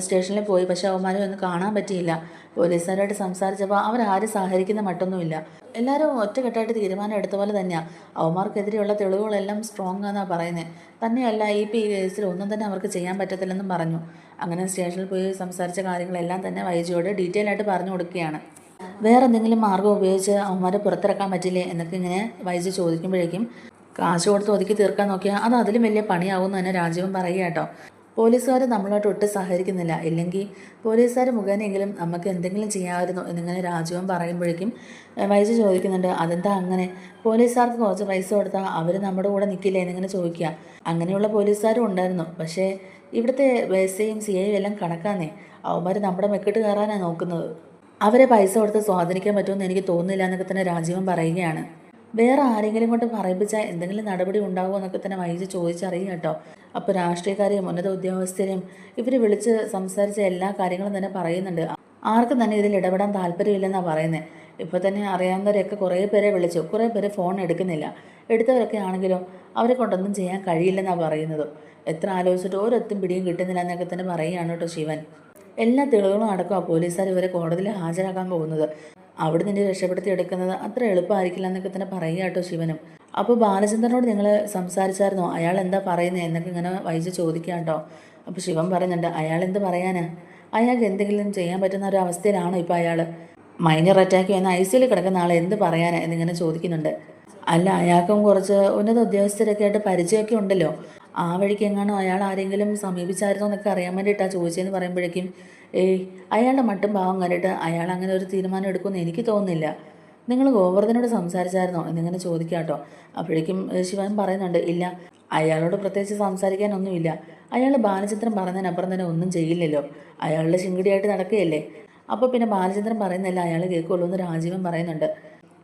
സ്റ്റേഷനിൽ പോയി, പക്ഷേ അവന്മാരെ ഒന്നും കാണാൻ പറ്റിയില്ല. പോലീസുകാരായിട്ട് സംസാരിച്ചപ്പോൾ അവരാരും സഹകരിക്കുന്ന മട്ടൊന്നുമില്ല. എല്ലാവരും ഒറ്റക്കെട്ടായിട്ട് തീരുമാനം എടുത്ത പോലെ തന്നെയാണ്. അവന്മാർക്കെതിരെയുള്ള തെളിവുകളെല്ലാം സ്ട്രോങ് ആണെന്നാണ് പറയുന്നത്. തന്നെയല്ല ഈ കേസിൽ ഒന്നും തന്നെ അവർക്ക് ചെയ്യാൻ പറ്റത്തില്ലെന്നും പറഞ്ഞു. അങ്ങനെ സ്റ്റേഷനിൽ പോയി സംസാരിച്ച കാര്യങ്ങളെല്ലാം തന്നെ വൈജയോട് ഡീറ്റെയിൽ ആയിട്ട് പറഞ്ഞു കൊടുക്കുകയാണ്. വേറെ എന്തെങ്കിലും മാർഗ്ഗം ഉപയോഗിച്ച് അവന്മാരെ പുറത്തിറക്കാൻ പറ്റില്ലേ എന്നൊക്കെ ഇങ്ങനെ വൈജ ചോദിക്കുമ്പോഴേക്കും കാശ് കൊടുത്ത് ഒതുക്കി തീർക്കാൻ നോക്കിയാൽ അത് അതിലും വലിയ പണിയാവുമെന്ന് തന്നെ രാജീവൻ പറയുക കേട്ടോ. പോലീസുകാർ നമ്മളോട്ട് ഒട്ടും സഹകരിക്കുന്നില്ല, ഇല്ലെങ്കിൽ പോലീസുകാർ മുഖേനയെങ്കിലും നമുക്ക് എന്തെങ്കിലും ചെയ്യാമായിരുന്നു എന്നിങ്ങനെ രാജീവൻ പറയുമ്പോഴേക്കും വൈജ ചോദിക്കുന്നുണ്ട്, അതെന്താ അങ്ങനെ? പോലീസുകാർക്ക് കുറച്ച് പൈസ കൊടുത്താൽ അവർ നമ്മുടെ കൂടെ നിൽക്കില്ലേ എന്നിങ്ങനെ ചോദിക്കുക. അങ്ങനെയുള്ള പോലീസുകാരും ഉണ്ടായിരുന്നു, പക്ഷേ ഇവിടുത്തെ എസ്ഐയും സിഐയും എല്ലാം കണക്കാന്നേ. അവന്മാർ നമ്മുടെ മെക്കിട്ട് കയറാനാണ് നോക്കുന്നത്. അവരെ പൈസ കൊടുത്ത് സ്വാധീനിക്കാൻ പറ്റുമെന്ന് എനിക്ക് തോന്നുന്നില്ല എന്നൊക്കെ തന്നെ രാജീവൻ പറയുകയാണ്. വേറെ ആരെങ്കിലും കൊണ്ട് പറയിപ്പിച്ചാൽ എന്തെങ്കിലും നടപടി ഉണ്ടാകുമോ എന്നൊക്കെ തന്നെ വൈജ ചോദിച്ചറിയുക കേട്ടോ. അപ്പോൾ രാഷ്ട്രീയക്കാരെയും ഉന്നത ഉദ്യോഗസ്ഥരെയും ഇവർ വിളിച്ച് സംസാരിച്ച എല്ലാ കാര്യങ്ങളും തന്നെ പറയുന്നുണ്ട്. ആർക്കും തന്നെ ഇതിൽ ഇടപെടാൻ താല്പര്യമില്ലെന്നാണ് പറയുന്നത്. ഇപ്പോൾ തന്നെ അറിയാവുന്നവരെയൊക്കെ കുറേ പേരെ വിളിച്ചു, കുറേ പേര് ഫോൺ എടുക്കുന്നില്ല. എടുത്തവരൊക്കെ ആണെങ്കിലോ അവരെ കൊണ്ടൊന്നും ചെയ്യാൻ കഴിയില്ലെന്നാണ് പറയുന്നത്. എത്ര ആലോചിച്ചിട്ട് ഓരോരുത്തും പിടിയും കിട്ടുന്നില്ല എന്നൊക്കെ തന്നെ പറയുകയാണ് കേട്ടോ ശിവൻ. എല്ലാ തെളിവുകളും അടക്കം പോലീസുകാർ ഇവരെ കോടതിയിൽ ഹാജരാക്കാൻ പോകുന്നത്. അവിടെ നിന്ന് രക്ഷപ്പെടുത്തി എടുക്കുന്നത് അത്ര എളുപ്പമായിരിക്കില്ല എന്നൊക്കെ തന്നെ പറയുക കേട്ടോ ശിവനും. അപ്പോൾ ബാലചന്ദ്രനോട് നിങ്ങൾ സംസാരിച്ചായിരുന്നോ, അയാൾ എന്താ പറയുന്നത് എന്നൊക്കെ ഇങ്ങനെ വൈജ ചോദിക്കാം കേട്ടോ. അപ്പോൾ ശിവൻ പറയുന്നുണ്ട്, അയാൾ എന്ത് പറയാനാ, അയാൾക്ക് എന്തെങ്കിലും ചെയ്യാൻ പറ്റുന്ന ഒരു അവസ്ഥയിലാണോ ഇപ്പോൾ അയാൾ? മൈനർ അറ്റാക്ക് വന്ന് ICUയിൽ കിടക്കുന്ന ആളെ എന്ത് പറയാനാ എന്നിങ്ങനെ ചോദിക്കുന്നുണ്ട്. അല്ല, അയാൾക്കും കുറച്ച് ഉന്നത ഉദ്യോഗസ്ഥരൊക്കെ ആയിട്ട് പരിചയമൊക്കെ ഉണ്ടല്ലോ, ആ വഴിക്ക് എങ്ങാണോ അയാൾ ആരെങ്കിലും സമീപിച്ചായിരുന്നോ എന്നൊക്കെ അറിയാൻ വേണ്ടിയിട്ടാണ് ചോദിച്ചതെന്ന് പറയുമ്പോഴേക്കും അയാളുടെ മട്ടും ഭാവം കണ്ടിട്ട് അയാൾ അങ്ങനെ ഒരു തീരുമാനം എടുക്കുമെന്ന് എനിക്ക് തോന്നുന്നില്ല. നിങ്ങൾ ഗോവർദ്ധനോട് സംസാരിച്ചായിരുന്നോ എന്നിങ്ങനെ ചോദിക്കാം കേട്ടോ. അപ്പോഴേക്കും ശിവൻ പറയുന്നുണ്ട്, ഇല്ല, അയാളോട് പ്രത്യേകിച്ച് സംസാരിക്കാനൊന്നുമില്ല. അയാൾ ബാലചന്ദ്രൻ പറഞ്ഞതിനപ്പുറം തന്നെ ഒന്നും ചെയ്യില്ലല്ലോ, അയാളുടെ ചിങ്കിടിയായിട്ട് നടക്കുകയല്ലേ. അപ്പോൾ പിന്നെ ബാലചന്ദ്രൻ പറയുന്നില്ല അയാൾ കേൾക്കുള്ളൂ എന്ന് രാജീവൻ പറയുന്നുണ്ട്.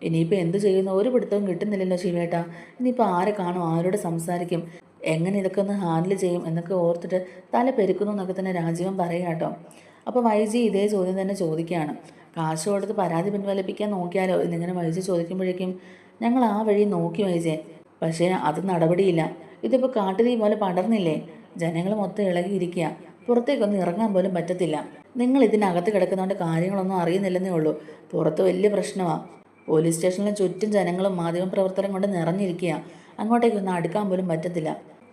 ഇനിയിപ്പോൾ എന്ത് ചെയ്യുന്നു, ഒരു പിടുത്തവും കിട്ടുന്നില്ലല്ലോ ശിവേട്ടാ. ഇനിയിപ്പോൾ ആരെ കാണും, ആരോട് സംസാരിക്കും, എങ്ങനെ ഇതൊക്കെ ഒന്ന് ഹാൻഡിൽ ചെയ്യും എന്നൊക്കെ ഓർത്തിട്ട് തല പെരുക്കുന്നു എന്നൊക്കെ തന്നെ രാജീവൻ പറയുക കേട്ടോ. അപ്പോൾ വൈജി ഇതേ ചോദ്യം തന്നെ ചോദിക്കുകയാണ്. കാശ് കൊടുത്ത് പരാതി പിൻവലിപ്പിക്കാൻ നോക്കിയാലോ എന്നിങ്ങനെ വൈജി ചോദിക്കുമ്പോഴേക്കും, ഞങ്ങൾ ആ വഴി നോക്കി വൈജെ, പക്ഷേ അത് നടപടിയില്ല. ഇതിപ്പോൾ കാട്ടുതീ പോലെ പടർന്നില്ലേ, ജനങ്ങൾ മൊത്തം ഇളകിയിരിക്കുക, പുറത്തേക്കൊന്നും ഇറങ്ങാൻ പോലും പറ്റത്തില്ല. നിങ്ങൾ ഇതിനകത്ത് കിടക്കുന്നതുകൊണ്ട് കാര്യങ്ങളൊന്നും അറിയുന്നില്ലെന്നേ ഉള്ളൂ, പുറത്ത് വലിയ പ്രശ്നമാണ്. പോലീസ് സ്റ്റേഷനിലും ചുറ്റും ജനങ്ങളും മാധ്യമപ്രവർത്തനം കൊണ്ട് നിറഞ്ഞിരിക്കുക, അങ്ങോട്ടേക്കൊന്നും അടുക്കാൻ പോലും പറ്റത്തില്ല.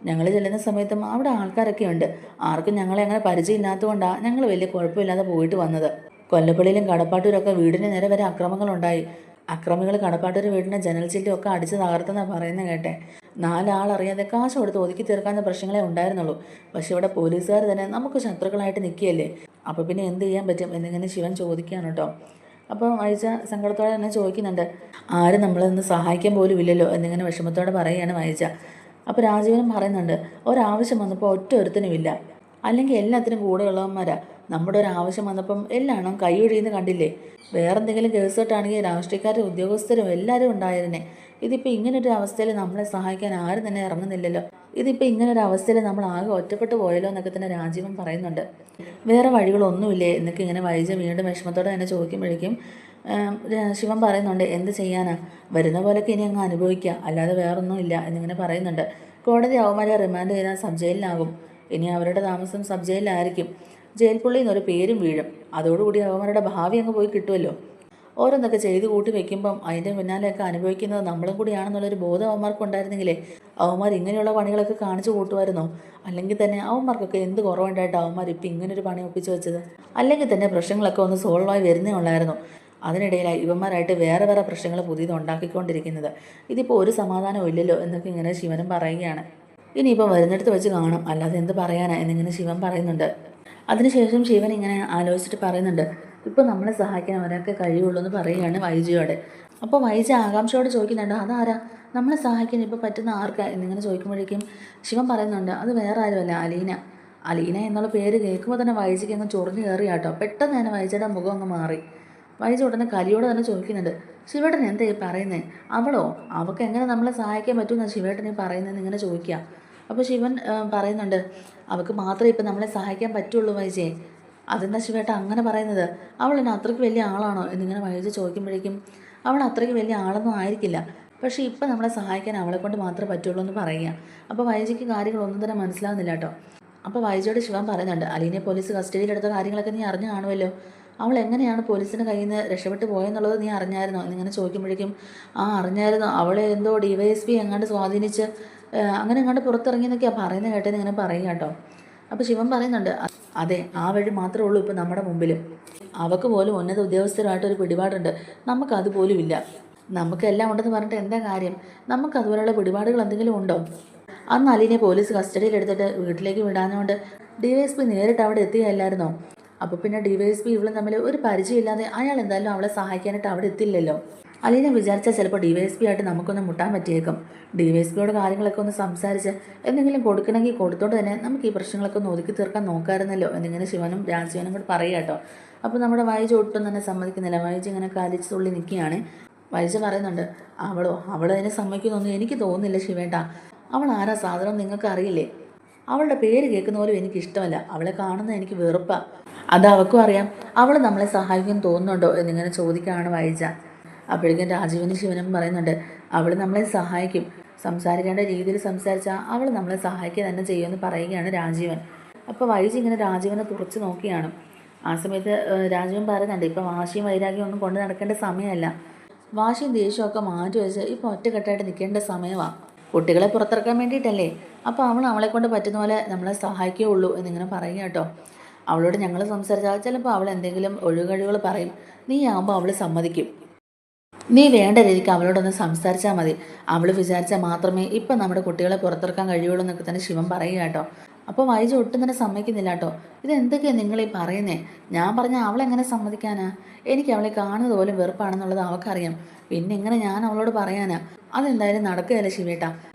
ഞങ്ങൾ ചെല്ലുന്ന സമയത്തും അവിടെ ആൾക്കാരൊക്കെ ഉണ്ട്, ആർക്കും ഞങ്ങളെ അങ്ങനെ പരിചയമില്ലാത്തതുകൊണ്ടാണ് ഞങ്ങൾ വലിയ കുഴപ്പമില്ലാതെ പോയിട്ട് വന്നത്. കൊല്ലപ്പള്ളിയിലും കടപ്പാട്ടൂരൊക്കെ വീടിന് നേരെ വരെ അക്രമങ്ങളുണ്ടായി. അക്രമികൾ കടപ്പാട്ടൂർ വീടിൻ്റെ ജനൽ ചില്ലും ഒക്കെ അടിച്ച് തകർത്തെന്നാണ് പറയുന്നത് കേട്ടെ. 4 ആളറിയാതെ കാശ് കൊടുത്ത് ഒതുക്കി തീർക്കാവുന്ന പ്രശ്നങ്ങളെ ഉണ്ടായിരുന്നുള്ളൂ. പക്ഷെ ഇവിടെ പോലീസുകാർ തന്നെ നമുക്ക് ശത്രുക്കളായിട്ട് നിൽക്കുകയല്ലേ, അപ്പോൾ പിന്നെ എന്ത് ചെയ്യാൻ പറ്റും എന്നിങ്ങനെ ശിവൻ ചോദിക്കുകയാണ് കേട്ടോ. അപ്പോൾ വൈജ സങ്കടത്തോടെ തന്നെ ചോദിക്കുന്നുണ്ട്, ആരും നമ്മളൊന്ന് സഹായിക്കാൻ പോലും ഇല്ലല്ലോ എന്നിങ്ങനെ വിഷമത്തോടെ പറയുകയാണ് വൈജ. അപ്പോൾ രാജീവനും പറയുന്നുണ്ട്, ഒരാവശ്യം വന്നപ്പോൾ ഒറ്റ ഒരുത്തനുമില്ല, അല്ലെങ്കിൽ എല്ലാത്തിനും കൂടെയുള്ളവന്മാരാ. നമ്മുടെ ഒരു ആവശ്യം വന്നപ്പം എല്ലാണോ കൈയൊഴിയുന്ന കണ്ടില്ലേ. വേറെന്തെങ്കിലും കേസുകെട്ടാണെങ്കിൽ രാഷ്ട്രീയക്കാരും ഉദ്യോഗസ്ഥരും എല്ലാവരും ഉണ്ടായിരുന്നേ. ഇതിപ്പോൾ ഇങ്ങനൊരു അവസ്ഥയിൽ നമ്മളെ സഹായിക്കാൻ ആരും തന്നെ ഇറങ്ങുന്നില്ലല്ലോ. ഇതിപ്പോൾ ഇങ്ങനൊരു അവസ്ഥയിൽ നമ്മൾ ആകെ ഒറ്റപ്പെട്ടു പോയല്ലോ എന്നൊക്കെ തന്നെ രാജീവൻ പറയുന്നുണ്ട്. വേറെ വഴികളൊന്നുമില്ലേ എന്നൊക്കെ ഇങ്ങനെ വൈജ വീണ്ടും വിഷമത്തോടെ തന്നെ ചോദിക്കുമ്പോഴേക്കും ശിവൻ പറയുന്നുണ്ട്, എന്ത് ചെയ്യാനാ, വരുന്ന പോലൊക്കെ ഇനി അങ്ങ് അനുഭവിക്കുക, അല്ലാതെ വേറൊന്നുമില്ല എന്നിങ്ങനെ പറയുന്നുണ്ട്. കോടതി അവന്മാരെ റിമാൻഡ് ചെയ്താൽ സബ് ജയിലിലാകും. ഇനി അവരുടെ താമസം സബ് ജയിലിലായിരിക്കും. ജയിൽ പുള്ളിയിൽ നിന്നൊരു പേരും വീഴും. അതോടുകൂടി അവന്മാരുടെ ഭാവി അങ്ങ് പോയി കിട്ടുമല്ലോ. ഓരോന്നൊക്കെ ചെയ്ത് കൂട്ടി വെക്കുമ്പം അതിൻ്റെ പിന്നാലെയൊക്കെ അനുഭവിക്കുന്നത് നമ്മളും കൂടിയാണെന്നുള്ളൊരു ബോധം അവന്മാർക്കുണ്ടായിരുന്നെങ്കിലേ അവന്മാർ ഇങ്ങനെയുള്ള പണികളൊക്കെ കാണിച്ചു കൂട്ടുമായിരുന്നോ? അല്ലെങ്കിൽ തന്നെ അവന്മാർക്കൊക്കെ എന്ത് കുറവുണ്ടായിട്ട് അവന്മാർ ഇപ്പം ഇങ്ങനൊരു പണി ഒപ്പിച്ച് വെച്ചത്? അല്ലെങ്കിൽ തന്നെ പ്രശ്നങ്ങളൊക്കെ ഒന്ന് സോൾവായി വരുന്നേ ഉള്ളായിരുന്നു. അതിനിടയിലായി ഇവന്മാരായിട്ട് വേറെ വേറെ പ്രശ്നങ്ങൾ പുതിയത് ഉണ്ടാക്കിക്കൊണ്ടിരിക്കുന്നത്. ഇതിപ്പോൾ ഒരു സമാധാനവും ഇല്ലല്ലോ എന്നൊക്കെ ഇങ്ങനെ ശിവനും പറയുകയാണ്. ഇനിയിപ്പോൾ വരുന്നിടത്ത് വെച്ച് കാണും, അല്ലാതെ എന്ത് പറയാനാ എന്നിങ്ങനെ ശിവൻ പറയുന്നുണ്ട്. അതിനുശേഷം ശിവൻ ഇങ്ങനെ ആലോചിച്ചിട്ട് പറയുന്നുണ്ട്, ഇപ്പോൾ നമ്മളെ സഹായിക്കാൻ ഒരാൾക്ക് കഴിയുള്ളൂ എന്ന് പറയുകയാണ് വൈജയോട്. അപ്പോൾ വൈജ ആകാംക്ഷയോട് ചോദിക്കുന്നുണ്ട്, അതാരാ നമ്മളെ സഹായിക്കാൻ ഇപ്പോൾ പറ്റുന്ന ആർക്കാ എന്നിങ്ങനെ ചോദിക്കുമ്പോഴേക്കും ശിവൻ പറയുന്നുണ്ട്, അത് വേറെ ആരുമല്ല, അലീന. അലീന എന്നുള്ള പേര് കേൾക്കുമ്പോൾ തന്നെ വൈജയ്ക്ക് അങ്ങ് ചൊറിഞ്ഞു കയറിയാട്ടോ. പെട്ടെന്ന് തന്നെ വൈജയുടെ മുഖം അങ്ങ് മാറി. വൈജ ഉടനെ കലിയോട് തന്നെ ചോദിക്കുന്നുണ്ട്, ശിവേട്ടൻ എന്താ ഈ പറയുന്നത്? അവളോ, അവൾക്ക് എങ്ങനെ നമ്മളെ സഹായിക്കാൻ പറ്റുമെന്നാണ് ശിവേട്ടനെ പറയുന്നതെന്ന് ഇങ്ങനെ ചോദിക്കുക. അപ്പോൾ ശിവൻ പറയുന്നുണ്ട്, അവൾക്ക് മാത്രമേ ഇപ്പം നമ്മളെ സഹായിക്കാൻ പറ്റുള്ളൂ വൈജയെ. അതെന്താ ശിവേട്ട അങ്ങനെ പറയുന്നത്? അവൾ എന്നെ അത്രയ്ക്ക് വലിയ ആളാണോ എന്നിങ്ങനെ വൈജ ചോദിക്കുമ്പോഴേക്കും, അവൾ അത്രയ്ക്ക് വലിയ ആളൊന്നും ആയിരിക്കില്ല, പക്ഷേ ഇപ്പം നമ്മളെ സഹായിക്കാൻ അവളെ കൊണ്ട് മാത്രമേ പറ്റുള്ളൂ എന്ന് പറയുക. അപ്പോൾ വൈജയ്ക്ക് കാര്യങ്ങളൊന്നും തന്നെ മനസ്സിലാവുന്നില്ല കേട്ടോ. അപ്പോൾ വൈജയോട് ശിവൻ പറയുന്നുണ്ട്, അലീനെ പോലീസ് കസ്റ്റഡിയിലെടുത്ത കാര്യങ്ങളൊക്കെ നീ അറിഞ്ഞു കാണുമല്ലോ, അവൾ എങ്ങനെയാണ് പോലീസിൻ്റെ കയ്യിൽ നിന്ന് രക്ഷപ്പെട്ടു പോയെന്നുള്ളത് നീ അറിഞ്ഞായിരുന്നോ എന്നിങ്ങനെ ചോദിക്കുമ്പോഴേക്കും, ആ അറിഞ്ഞായിരുന്നു, അവളെ എന്തോ DYSP എങ്ങാണ്ട് സ്വാധീനിച്ച് അങ്ങനെ എങ്ങാണ്ട് പുറത്തിറങ്ങിയെന്നൊക്കെയാണ് പറയുന്നത് കേട്ടതെന്ന് ഇങ്ങനെ പറയുക കേട്ടോ. അപ്പോൾ ശിവൻ പറയുന്നുണ്ട്, അതെ, ആ വഴി മാത്രമേ ഉള്ളൂ ഇപ്പോൾ നമ്മുടെ മുമ്പിൽ. അവൾക്ക് പോലും ഉന്നത ഉദ്യോഗസ്ഥരുമായിട്ടൊരു പിടിപാടുണ്ട്, നമുക്കതുപോലും ഇല്ല. നമുക്കെല്ലാം ഉണ്ടെന്ന് പറഞ്ഞിട്ട് എന്താ കാര്യം? നമുക്ക് അതുപോലെയുള്ള പിടിപാടുകൾ എന്തെങ്കിലും ഉണ്ടോ? അന്ന് അലീനെ പോലീസ് കസ്റ്റഡിയിലെടുത്തിട്ട് വീട്ടിലേക്ക് വിടാഞ്ഞുകൊണ്ട് DYSP നേരിട്ട് അവിടെ എത്തുകയല്ലായിരുന്നോ? അപ്പോൾ പിന്നെ DYSP ഇവളും തമ്മിൽ ഒരു പരിചയമില്ലാതെ അയാൾ എന്തായാലും അവളെ സഹായിക്കാനായിട്ട് അവിടെ എത്തില്ലല്ലോ. അലീന വിചാരിച്ചാൽ ചിലപ്പോൾ DYSP ആയിട്ട് നമുക്കൊന്ന് മുട്ടാൻ പറ്റിയേക്കും. DYSPയോട് കാര്യങ്ങളൊക്കെ ഒന്ന് സംസാരിച്ച് എന്തെങ്കിലും കൊടുക്കണമെങ്കിൽ കൊടുത്തോണ്ട് തന്നെ നമുക്ക് ഈ പ്രശ്നങ്ങളൊക്കെ ഒന്ന് ഒതുക്കി തീർക്കാൻ നോക്കാമായിരുന്നല്ലോ എന്നിങ്ങനെ ശിവനും രാജീവനും കൂടെ പറയുക കേട്ടോ. അപ്പോൾ നമ്മുടെ വൈജ ഒട്ടും തന്നെ സമ്മതിക്കുന്നില്ല. വൈജ ഇങ്ങനെ കാലിച്ച് തുള്ളി നിൽക്കുകയാണ്. വൈജ പറയുന്നുണ്ട്, അവൾ അതിനെ സമ്മതിക്കുന്നൊന്നും എനിക്ക് തോന്നുന്നില്ല ശിവേട്ട. അവൾ ആരാ സാധനം നിങ്ങൾക്ക് അറിയില്ലേ? അവളുടെ പേര് കേൾക്കുന്ന പോലും എനിക്ക് ഇഷ്ടമല്ല, അവളെ കാണുന്നത് എനിക്ക് വെറുപ്പാണ്. അത് അവൾക്കും അറിയാം. അവൾ നമ്മളെ സഹായിക്കുമെന്ന് തോന്നുന്നുണ്ടോ എന്നിങ്ങനെ ചോദിക്കുകയാണ് വൈജ. അപ്പോഴേക്കും രാജീവനും ശിവനും പറയുന്നുണ്ട്, അവൾ നമ്മളെ സഹായിക്കും, സംസാരിക്കേണ്ട രീതിയിൽ സംസാരിച്ചാൽ അവൾ നമ്മളെ സഹായിക്കുക തന്നെ ചെയ്യുമെന്ന് പറയുകയാണ് രാജീവൻ. അപ്പോൾ വൈജി ഇങ്ങനെ രാജീവനെ തുറച്ച് നോക്കിയാണ്. ആ സമയത്ത് രാജീവൻ പറയുന്നുണ്ട്, ഇപ്പം വാശിയും വൈരാഗ്യം ഒന്നും കൊണ്ട് നടക്കേണ്ട സമയമല്ല. വാശിയും ദേഷ്യമൊക്കെ മാറ്റി വെച്ച് ഇപ്പോൾ ഒറ്റക്കെട്ടായിട്ട് നിൽക്കേണ്ട സമയമാണ്. കുട്ടികളെ പുറത്തിറക്കാൻ വേണ്ടിയിട്ടല്ലേ. അപ്പോൾ അവളെ കൊണ്ട് പറ്റുന്ന പോലെ നമ്മളെ സഹായിക്കുകയുള്ളൂ എന്നിങ്ങനെ പറയുക കേട്ടോ. അവളോട് ഞങ്ങൾ സംസാരിച്ചാൽ ചിലപ്പോൾ അവൾ എന്തെങ്കിലും ഒഴികഴിവുകൾ പറയും. നീ ആകുമ്പോൾ അവൾ സമ്മതിക്കും. നീ വേണ്ട രീതിക്ക് അവളോടൊന്ന് സംസാരിച്ചാൽ മതി. അവൾ വിചാരിച്ചാൽ മാത്രമേ ഇപ്പം നമ്മുടെ കുട്ടികളെ പുറത്തിറക്കാൻ കഴിയുള്ളൂ എന്നൊക്കെ തന്നെ ശിവൻ പറയുക കേട്ടോ. അപ്പോൾ വൈജ ഒട്ടും തന്നെ സമ്മതിക്കുന്നില്ല കേട്ടോ. ഇതെന്തൊക്കെയാണ് നിങ്ങളീ പറയുന്നേ? ഞാൻ പറഞ്ഞാൽ അവളെങ്ങനെ സമ്മതിക്കാനാ? എനിക്ക് അവളെ കാണുന്നത് പോലും വെറുപ്പാണെന്നുള്ളത് അവൾക്കറിയാം. പിന്നെ എങ്ങനെ ഞാൻ അവളോട് പറയാനാ? അതെന്തായാലും നടക്കുകയല്ല ശിവേട്ടാ.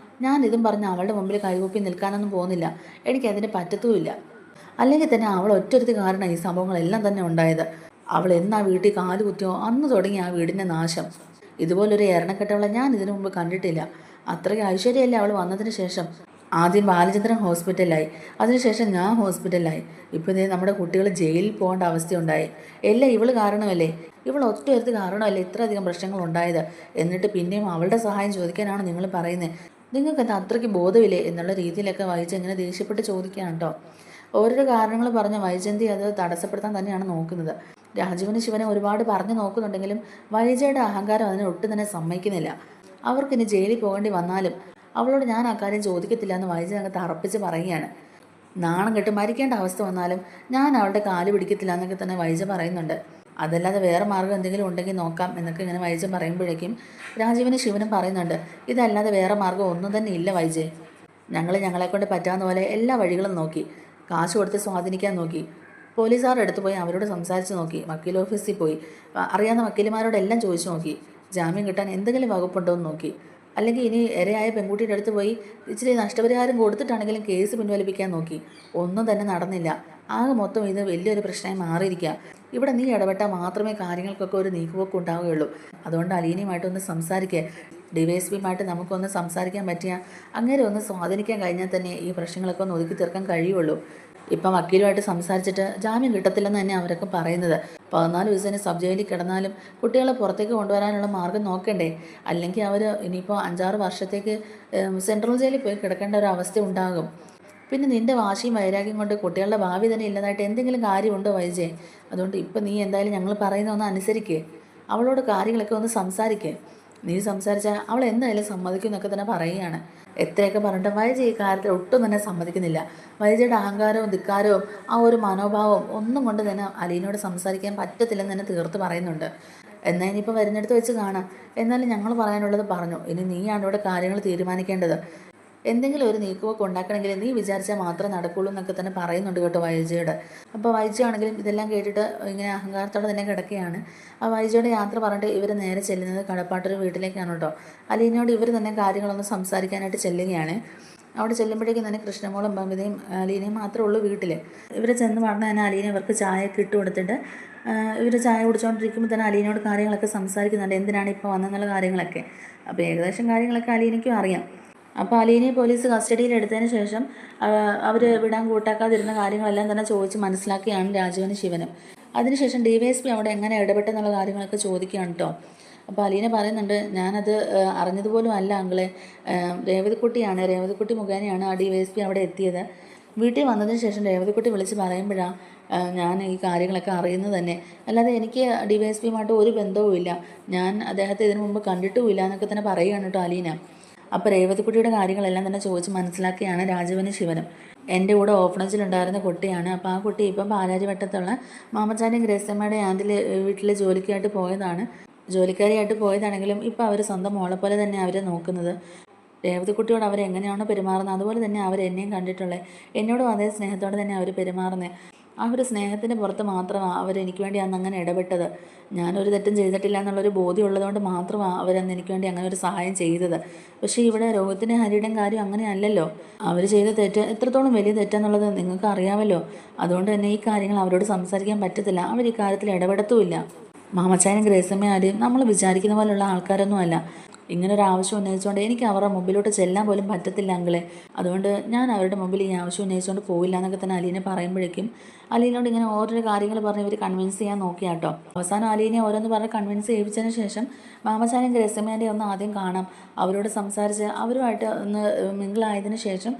ഞാൻ ഇതും പറഞ്ഞ് അവളുടെ മുമ്പിൽ കൈകൂപ്പി നിൽക്കാനൊന്നും പോകുന്നില്ല. എനിക്കതിന് പറ്റത്തുമില്ല. അല്ലെങ്കിൽ തന്നെ അവൾ ഒറ്റൊരുത്തി കാരണം ഈ സംഭവങ്ങളെല്ലാം തന്നെ ഉണ്ടായത്. അവൾ എന്നാ വീട്ടിൽ കാല് കുത്തിയോ അന്ന് തുടങ്ങി ആ വീടിൻ്റെ നാശം. ഇതുപോലൊരു എരണക്കെട്ടവളെ ഞാൻ ഇതിനു മുമ്പ് കണ്ടിട്ടില്ല. അത്രയ്ക്ക് ഐശ്വര്യമല്ലേ അവൾ വന്നതിന് ശേഷം. ആദ്യം ബാലചന്ദ്രൻ ഹോസ്പിറ്റലിലായി, അതിനുശേഷം ഞാൻ ഹോസ്പിറ്റലിലായി. ഇപ്പോൾ ഇതേ നമ്മുടെ കുട്ടികൾ ജയിലിൽ പോകേണ്ട അവസ്ഥയുണ്ടായി. എല്ലാം ഇവൾ കാരണമല്ലേ? ഇവൾ ഒറ്റയൊരുത്ത് കാരണമല്ലേ ഇത്രയധികം പ്രശ്നങ്ങൾ ഉണ്ടായത്? എന്നിട്ട് പിന്നെയും അവളുടെ സഹായം ചോദിക്കാനാണ് നിങ്ങൾ പറയുന്നത്? നിങ്ങൾക്ക് എന്താ അത്രയ്ക്ക് ബോധമില്ലേ എന്നുള്ള രീതിയിലൊക്കെ വൈജ് ഇങ്ങനെ ദേഷ്യപ്പെട്ട് ചോദിക്കുകയാണ് കേട്ടോ. ഓരോരോ കാരണങ്ങൾ പറഞ്ഞ വൈജയന്തി അത് തടസ്സപ്പെടുത്താൻ തന്നെയാണ് നോക്കുന്നത്. രാജീവന് ശിവനെ ഒരുപാട് പറഞ്ഞു നോക്കുന്നുണ്ടെങ്കിലും വൈജയുടെ അഹങ്കാരം അതിനെ ഒട്ടും തന്നെ സമ്മതിക്കുന്നില്ല. അവർക്കിനി ജയിലിൽ പോകേണ്ടി വന്നാലും അവളോട് ഞാൻ ആ കാര്യം ചോദിക്കത്തില്ല എന്ന് വൈജ അങ്ങ് തറപ്പിച്ച് പറയുകയാണ്. നാണം കെട്ട് മരിക്കേണ്ട അവസ്ഥ വന്നാലും ഞാൻ അവളുടെ കാല് പിടിക്കത്തില്ല എന്നൊക്കെ തന്നെ വൈജ പറയുന്നുണ്ട്. അതല്ലാതെ വേറെ മാർഗ്ഗം എന്തെങ്കിലും ഉണ്ടെങ്കിൽ നോക്കാം എന്നൊക്കെ ഇങ്ങനെ വൈജ പറയുമ്പോഴേക്കും രാജീവന് ശിവനും പറയുന്നുണ്ട്, ഇതല്ലാതെ വേറെ മാർഗ്ഗം ഒന്നും തന്നെ ഇല്ല വൈജെ. ഞങ്ങളെക്കൊണ്ട് പറ്റാവുന്ന പോലെ എല്ലാ വഴികളും നോക്കി. കാശ് കൊടുത്ത് സ്വാധീനിക്കാൻ നോക്കി. പോലീസുകാരുടെ അടുത്ത് പോയി അവരോട് സംസാരിച്ച് നോക്കി. വക്കീൽ ഓഫീസിൽ പോയി അറിയാവുന്ന വക്കീലുമാരോടെല്ലാം ചോദിച്ചു നോക്കി. ജാമ്യം കിട്ടാൻ എന്തെങ്കിലും വകുപ്പുണ്ടോ എന്ന് നോക്കി. അല്ലെങ്കിൽ ഇനി ഇരയായ പെൺകുട്ടിയുടെ അടുത്ത് പോയി ഇച്ചിരി നഷ്ടപരിഹാരം കൊടുത്തിട്ടാണെങ്കിലും കേസ് പിൻവലിപ്പിക്കാൻ നോക്കി. ഒന്നും തന്നെ നടന്നില്ല. ആകെ മൊത്തം ഇത് വലിയൊരു പ്രശ്നമായി മാറിയിരിക്കുക. ഇവിടെ നീ ഇടപെട്ടാൽ മാത്രമേ കാര്യങ്ങൾക്കൊക്കെ ഒരു നീക്കുപോക്ക് ഉണ്ടാവുകയുള്ളൂ. അതുകൊണ്ട് അലീനയുമായിട്ടൊന്ന് സംസാരിക്കുക. DYSPയുമായിട്ട് നമുക്കൊന്ന് സംസാരിക്കാൻ പറ്റിയ അങ്ങനെ ഒന്ന് സ്വാധീനിക്കാൻ കഴിഞ്ഞാൽ തന്നെ ഈ പ്രശ്നങ്ങളൊക്കെ ഒന്ന് ഒതുക്കി തീർക്കാൻ കഴിയുള്ളൂ. ഇപ്പം വക്കീലുമായിട്ട് സംസാരിച്ചിട്ട് ജാമ്യം കിട്ടത്തില്ലെന്ന് തന്നെ അവരൊക്കെ പറയുന്നത്. 14 ദിവസത്തിന് സബ് ജയിലിൽ കിടന്നാലും കുട്ടികളെ പുറത്തേക്ക് കൊണ്ടുവരാനുള്ള മാർഗ്ഗം നോക്കണ്ടേ? അല്ലെങ്കിൽ അവർ ഇനിയിപ്പോൾ 5-6 വർഷത്തേക്ക് സെൻട്രൽ ജയിലിൽ പോയി കിടക്കേണ്ട ഒരു അവസ്ഥ ഉണ്ടാകും. പിന്നെ നിൻ്റെ വാശിയും വൈരാഗ്യം കൊണ്ട് കുട്ടികളുടെ ഭാവി തന്നെ ഇല്ലാതായിട്ട് എന്തെങ്കിലും കാര്യമുണ്ടോ വൈജയ്? അതുകൊണ്ട് ഇപ്പം നീ എന്തായാലും ഞങ്ങൾ പറയുന്ന ഒന്ന് അനുസരിക്കുക. അവളോട് കാര്യങ്ങളൊക്കെ ഒന്ന് സംസാരിക്കുക. നീ സംസാരിച്ചാൽ അവൾ എന്തായാലും സമ്മതിക്കും എന്നൊക്കെ തന്നെ പറയുകയാണ്. എത്രയൊക്കെ പറഞ്ഞിട്ട് വൈജ ഈ കാര്യത്തിൽ ഒട്ടും തന്നെ സമ്മതിക്കുന്നില്ല. വൈജയുടെ അഹങ്കാരവും ധിക്കാരവും ആ ഒരു മനോഭാവവും ഒന്നും കൊണ്ട് തന്നെ അലീനയോട് സംസാരിക്കാൻ പറ്റത്തില്ലെന്ന് തന്നെ തീർത്ത് പറയുന്നുണ്ട്. എന്നാൽ ഇനിയിപ്പോൾ വരുന്നിടത്ത് വെച്ച് കാണാം. എന്നാലും ഞങ്ങൾ പറയാനുള്ളത് പറഞ്ഞു. ഇനി നീയാണ് ഇവിടെ കാര്യങ്ങൾ തീരുമാനിക്കേണ്ടത്. എന്തെങ്കിലും ഒരു നീക്കുപോക്ക് ഉണ്ടാക്കണമെങ്കിൽ നീ വിചാരിച്ചാൽ മാത്രമേ നടക്കുള്ളൂ എന്നൊക്കെ തന്നെ പറയുന്നുണ്ട് കേട്ടോ വൈജയോട്. അപ്പോൾ വൈജയാണെങ്കിലും ഇതെല്ലാം കേട്ടിട്ട് ഇങ്ങനെ അഹങ്കാരത്തോടെ തന്നെ കിടക്കുകയാണ്. ആ വൈജയുടെ യാത്ര പറഞ്ഞിട്ട് ഇവർ നേരെ ചെല്ലുന്നത് കടപ്പാട്ടൊരു വീട്ടിലേക്കാണ് കേട്ടോ. അലീനയോട് ഇവർ തന്നെ കാര്യങ്ങളൊന്ന് സംസാരിക്കാനായിട്ട് ചെല്ലുകയാണ്. അവിടെ ചെല്ലുമ്പോഴേക്കും തന്നെ കൃഷ്ണമോളും ബമ്പിതയും അലീനയും മാത്രമേ ഉള്ളൂ വീട്ടിൽ. ഇവർ ചെന്ന് പറഞ്ഞാൽ തന്നെ അലീന ഇവർക്ക് ചായയൊക്കെ ഇട്ട് കൊടുത്തിട്ട് ഇവർ ചായ കുടിച്ചുകൊണ്ടിരിക്കുമ്പോൾ തന്നെ അലീനയോട് കാര്യങ്ങളൊക്കെ സംസാരിക്കുന്നുണ്ട്. എന്തിനാണ് ഇപ്പോൾ വന്നെന്നുള്ള കാര്യങ്ങളൊക്കെ. അപ്പോൾ ഏകദേശം കാര്യങ്ങളൊക്കെ അലീനയ്ക്കും അറിയാം. അപ്പോൾ അലീനയെ പോലീസ് കസ്റ്റഡിയിൽ എടുത്തതിന് ശേഷം അവർ വിടാൻ കൂട്ടാക്കാതിരുന്ന കാര്യങ്ങളെല്ലാം തന്നെ ചോദിച്ച് മനസ്സിലാക്കിയാണ് രാജീവനും ശിവനും. അതിനുശേഷം DYSP അവിടെ എങ്ങനെ ഇടപെട്ടെന്നുള്ള കാര്യങ്ങളൊക്കെ ചോദിക്കുകയാണ് കേട്ടോ. അപ്പോൾ അലീന പറയുന്നുണ്ട്, ഞാനത് അറിഞ്ഞതുപോലും അല്ല അങ്കിളെ. രേവതിക്കുട്ടി മുഖേനയാണ് ആ DYSP അവിടെ എത്തിയത്. വീട്ടിൽ വന്നതിന് ശേഷം രേവതിക്കുട്ടി വിളിച്ച് പറയുമ്പോഴാണ് ഞാൻ ഈ കാര്യങ്ങളൊക്കെ അറിയുന്നത് തന്നെ. അല്ലാതെ എനിക്ക് DYSPയുമായിട്ട് ഒരു ബന്ധവുമില്ല. ഞാൻ അദ്ദേഹത്തെ ഇതിനു മുമ്പ് കണ്ടിട്ടുമില്ല എന്നൊക്കെ തന്നെ പറയുകയാണ് കേട്ടോ അലീന. അപ്പോൾ രേവതിക്കുട്ടിയുടെ കാര്യങ്ങളെല്ലാം തന്നെ ചോദിച്ച് മനസ്സിലാക്കിയാണ് രാജീവനും ശിവനും. എൻ്റെ കൂടെ ഓഫണേജിലുണ്ടായിരുന്ന കുട്ടിയാണ്. അപ്പോൾ ആ കുട്ടി ഇപ്പം പാലാരിവട്ടത്തുള്ള മാമച്ചാൻ്റെയും ഗ്രേസമ്മയുടെ ആൻറ്റിൽ വീട്ടിൽ ജോലിക്കാരിയായിട്ട് പോയതാണെങ്കിലും ഇപ്പോൾ അവർ സ്വന്തം മോളെ പോലെ തന്നെ അവരെ നോക്കുന്നത്. രേവതിക്കുട്ടിയോട് അവരെങ്ങനെയാണോ പെരുമാറുന്നത് അതുപോലെ തന്നെ അവർ എന്നെയും കണ്ടിട്ടുള്ളത്. എന്നോടും അതേ സ്നേഹത്തോടെ തന്നെ അവർ പെരുമാറുന്നത്. ആ ഒരു സ്നേഹത്തിൻ്റെ പുറത്ത് മാത്രമാണ് അവരെനിക്ക് വേണ്ടി അന്ന് അങ്ങനെ ഇടപെട്ടത്. ഞാനൊരു തെറ്റും ചെയ്തിട്ടില്ല എന്നുള്ളൊരു ബോധ്യം ഉള്ളതുകൊണ്ട് മാത്രമാണ് അവരന്ന് എനിക്ക് വേണ്ടി അങ്ങനെ ഒരു സഹായം ചെയ്തത്. പക്ഷേ ഇവിടെ രോഹിത്തിൻ്റെ ഹരിയുടെയും കാര്യം അങ്ങനെയല്ലല്ലോ. അവർ ചെയ്ത തെറ്റ് എത്രത്തോളം വലിയ തെറ്റെന്നുള്ളത് നിങ്ങൾക്ക് അറിയാമല്ലോ. അതുകൊണ്ട് തന്നെ ഈ കാര്യങ്ങൾ അവരോട് സംസാരിക്കാൻ പറ്റത്തില്ല. അവർ ഈ കാര്യത്തിൽ ഇടപെടത്തുമില്ല. മാമച്ചാനും ഗ്രേസമ്മയും ആരെയും നമ്മൾ വിചാരിക്കുന്ന പോലുള്ള ആൾക്കാരൊന്നും അല്ല. ഇങ്ങനൊരു ആവശ്യം ഉന്നയിച്ചുകൊണ്ട് എനിക്ക് അവരുടെ മുമ്പിലോട്ട് ചെല്ലാൻ പോലും പറ്റത്തില്ല അങ്കിളെ. അതുകൊണ്ട് ഞാൻ അവരുടെ മുമ്പിൽ ഈ ആവശ്യം ഉന്നയിച്ചുകൊണ്ട് പോയില്ല എന്നൊക്കെ തന്നെ അലീന പറയുമ്പോഴേക്കും അലീനോട് ഇങ്ങനെ ഓരോരോ കാര്യങ്ങൾ പറഞ്ഞ് ഇവർ കൺവിൻസ് ചെയ്യാൻ നോക്കിയാട്ടോ. അവസാനം അലീനെ ഓരോന്ന് പറഞ്ഞ് കൺവിൻസ് ചെയ്യിച്ചതിന് ശേഷം മാമച്ചാനും ഗ്രസമ്മേൻ്റെ ഒന്ന് ആദ്യം കാണാം. അവരോട് സംസാരിച്ച് അവരുമായിട്ട് ഒന്ന് മിങ്കിളായതിനു ശേഷം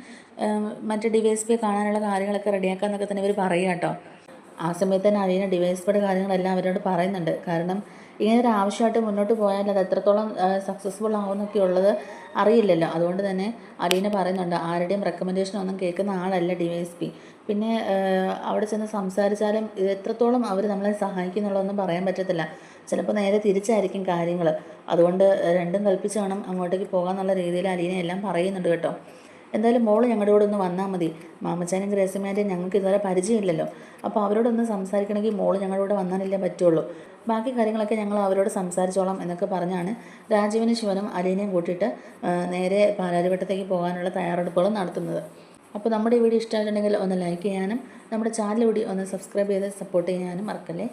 മറ്റേ DYSP കാണാനുള്ള കാര്യങ്ങളൊക്കെ റെഡിയാക്കാന്നൊക്കെ തന്നെ ഇവർ പറയുക കേട്ടോ. ആ സമയത്ത് തന്നെ അലീന DYSPയുടെ കാര്യങ്ങളെല്ലാം അവരോട് പറയുന്നുണ്ട്. കാരണം ഇങ്ങനെ ഒരു ആവശ്യമായിട്ട് മുന്നോട്ട് പോയാൽ അത് എത്രത്തോളം സക്സസ്ഫുൾ ആവുമെന്നൊക്കെ ഉള്ളത് അറിയില്ലല്ലോ. അതുകൊണ്ട് തന്നെ അലീന പറയുന്നുണ്ട്, ആരുടെയും റെക്കമെൻഡേഷൻ ഒന്നും കേൾക്കുന്ന ആളല്ല DYSP. പിന്നെ അവിടെ ചെന്ന് സംസാരിച്ചാലും ഇത് എത്രത്തോളം അവർ നമ്മളെ സഹായിക്കുന്നുള്ളതൊന്നും പറയാൻ പറ്റത്തില്ല. ചിലപ്പോൾ നേരെ തിരിച്ചായിരിക്കും കാര്യങ്ങൾ. അതുകൊണ്ട് രണ്ടും കൽപ്പിച്ച് വേണം അങ്ങോട്ടേക്ക് പോകാമെന്നുള്ള രീതിയിൽ അലീന എല്ലാം പറയുന്നുണ്ട് കേട്ടോ. എന്തായാലും മോള് ഞങ്ങളുടെ കൂടെ ഒന്ന് വന്നാൽ മതി. മാമച്ചാനും ഗ്രേസമ്മേൻ്റെയും ഞങ്ങൾക്ക് ഇതുവരെ പരിചയമില്ലല്ലോ. അപ്പോൾ അവരോടൊന്ന് സംസാരിക്കണമെങ്കിൽ മോള് ഞങ്ങളുടെ കൂടെ വന്നാലല്ലേ പറ്റുള്ളൂ. ബാക്കി കാര്യങ്ങളൊക്കെ ഞങ്ങൾ അവരോട് സംസാരിച്ചോളാം എന്നൊക്കെ പറഞ്ഞാണ് രാജീവനും ശിവനും അലീനയും കൂട്ടിയിട്ട് നേരെ പാലാരിവട്ടത്തേക്ക് പോകാനുള്ള തയ്യാറെടുപ്പുകൾ നടത്തുന്നത്. അപ്പോൾ നമ്മുടെ ഈ വീഡിയോ ഇഷ്ടമായിട്ടുണ്ടെങ്കിൽ ഒന്ന് ലൈക്ക് ചെയ്യാനും നമ്മുടെ ചാനൽ കൂടി ഒന്ന് സബ്സ്ക്രൈബ് ചെയ്ത് സപ്പോർട്ട് ചെയ്യാനും മറക്കല്ലേ.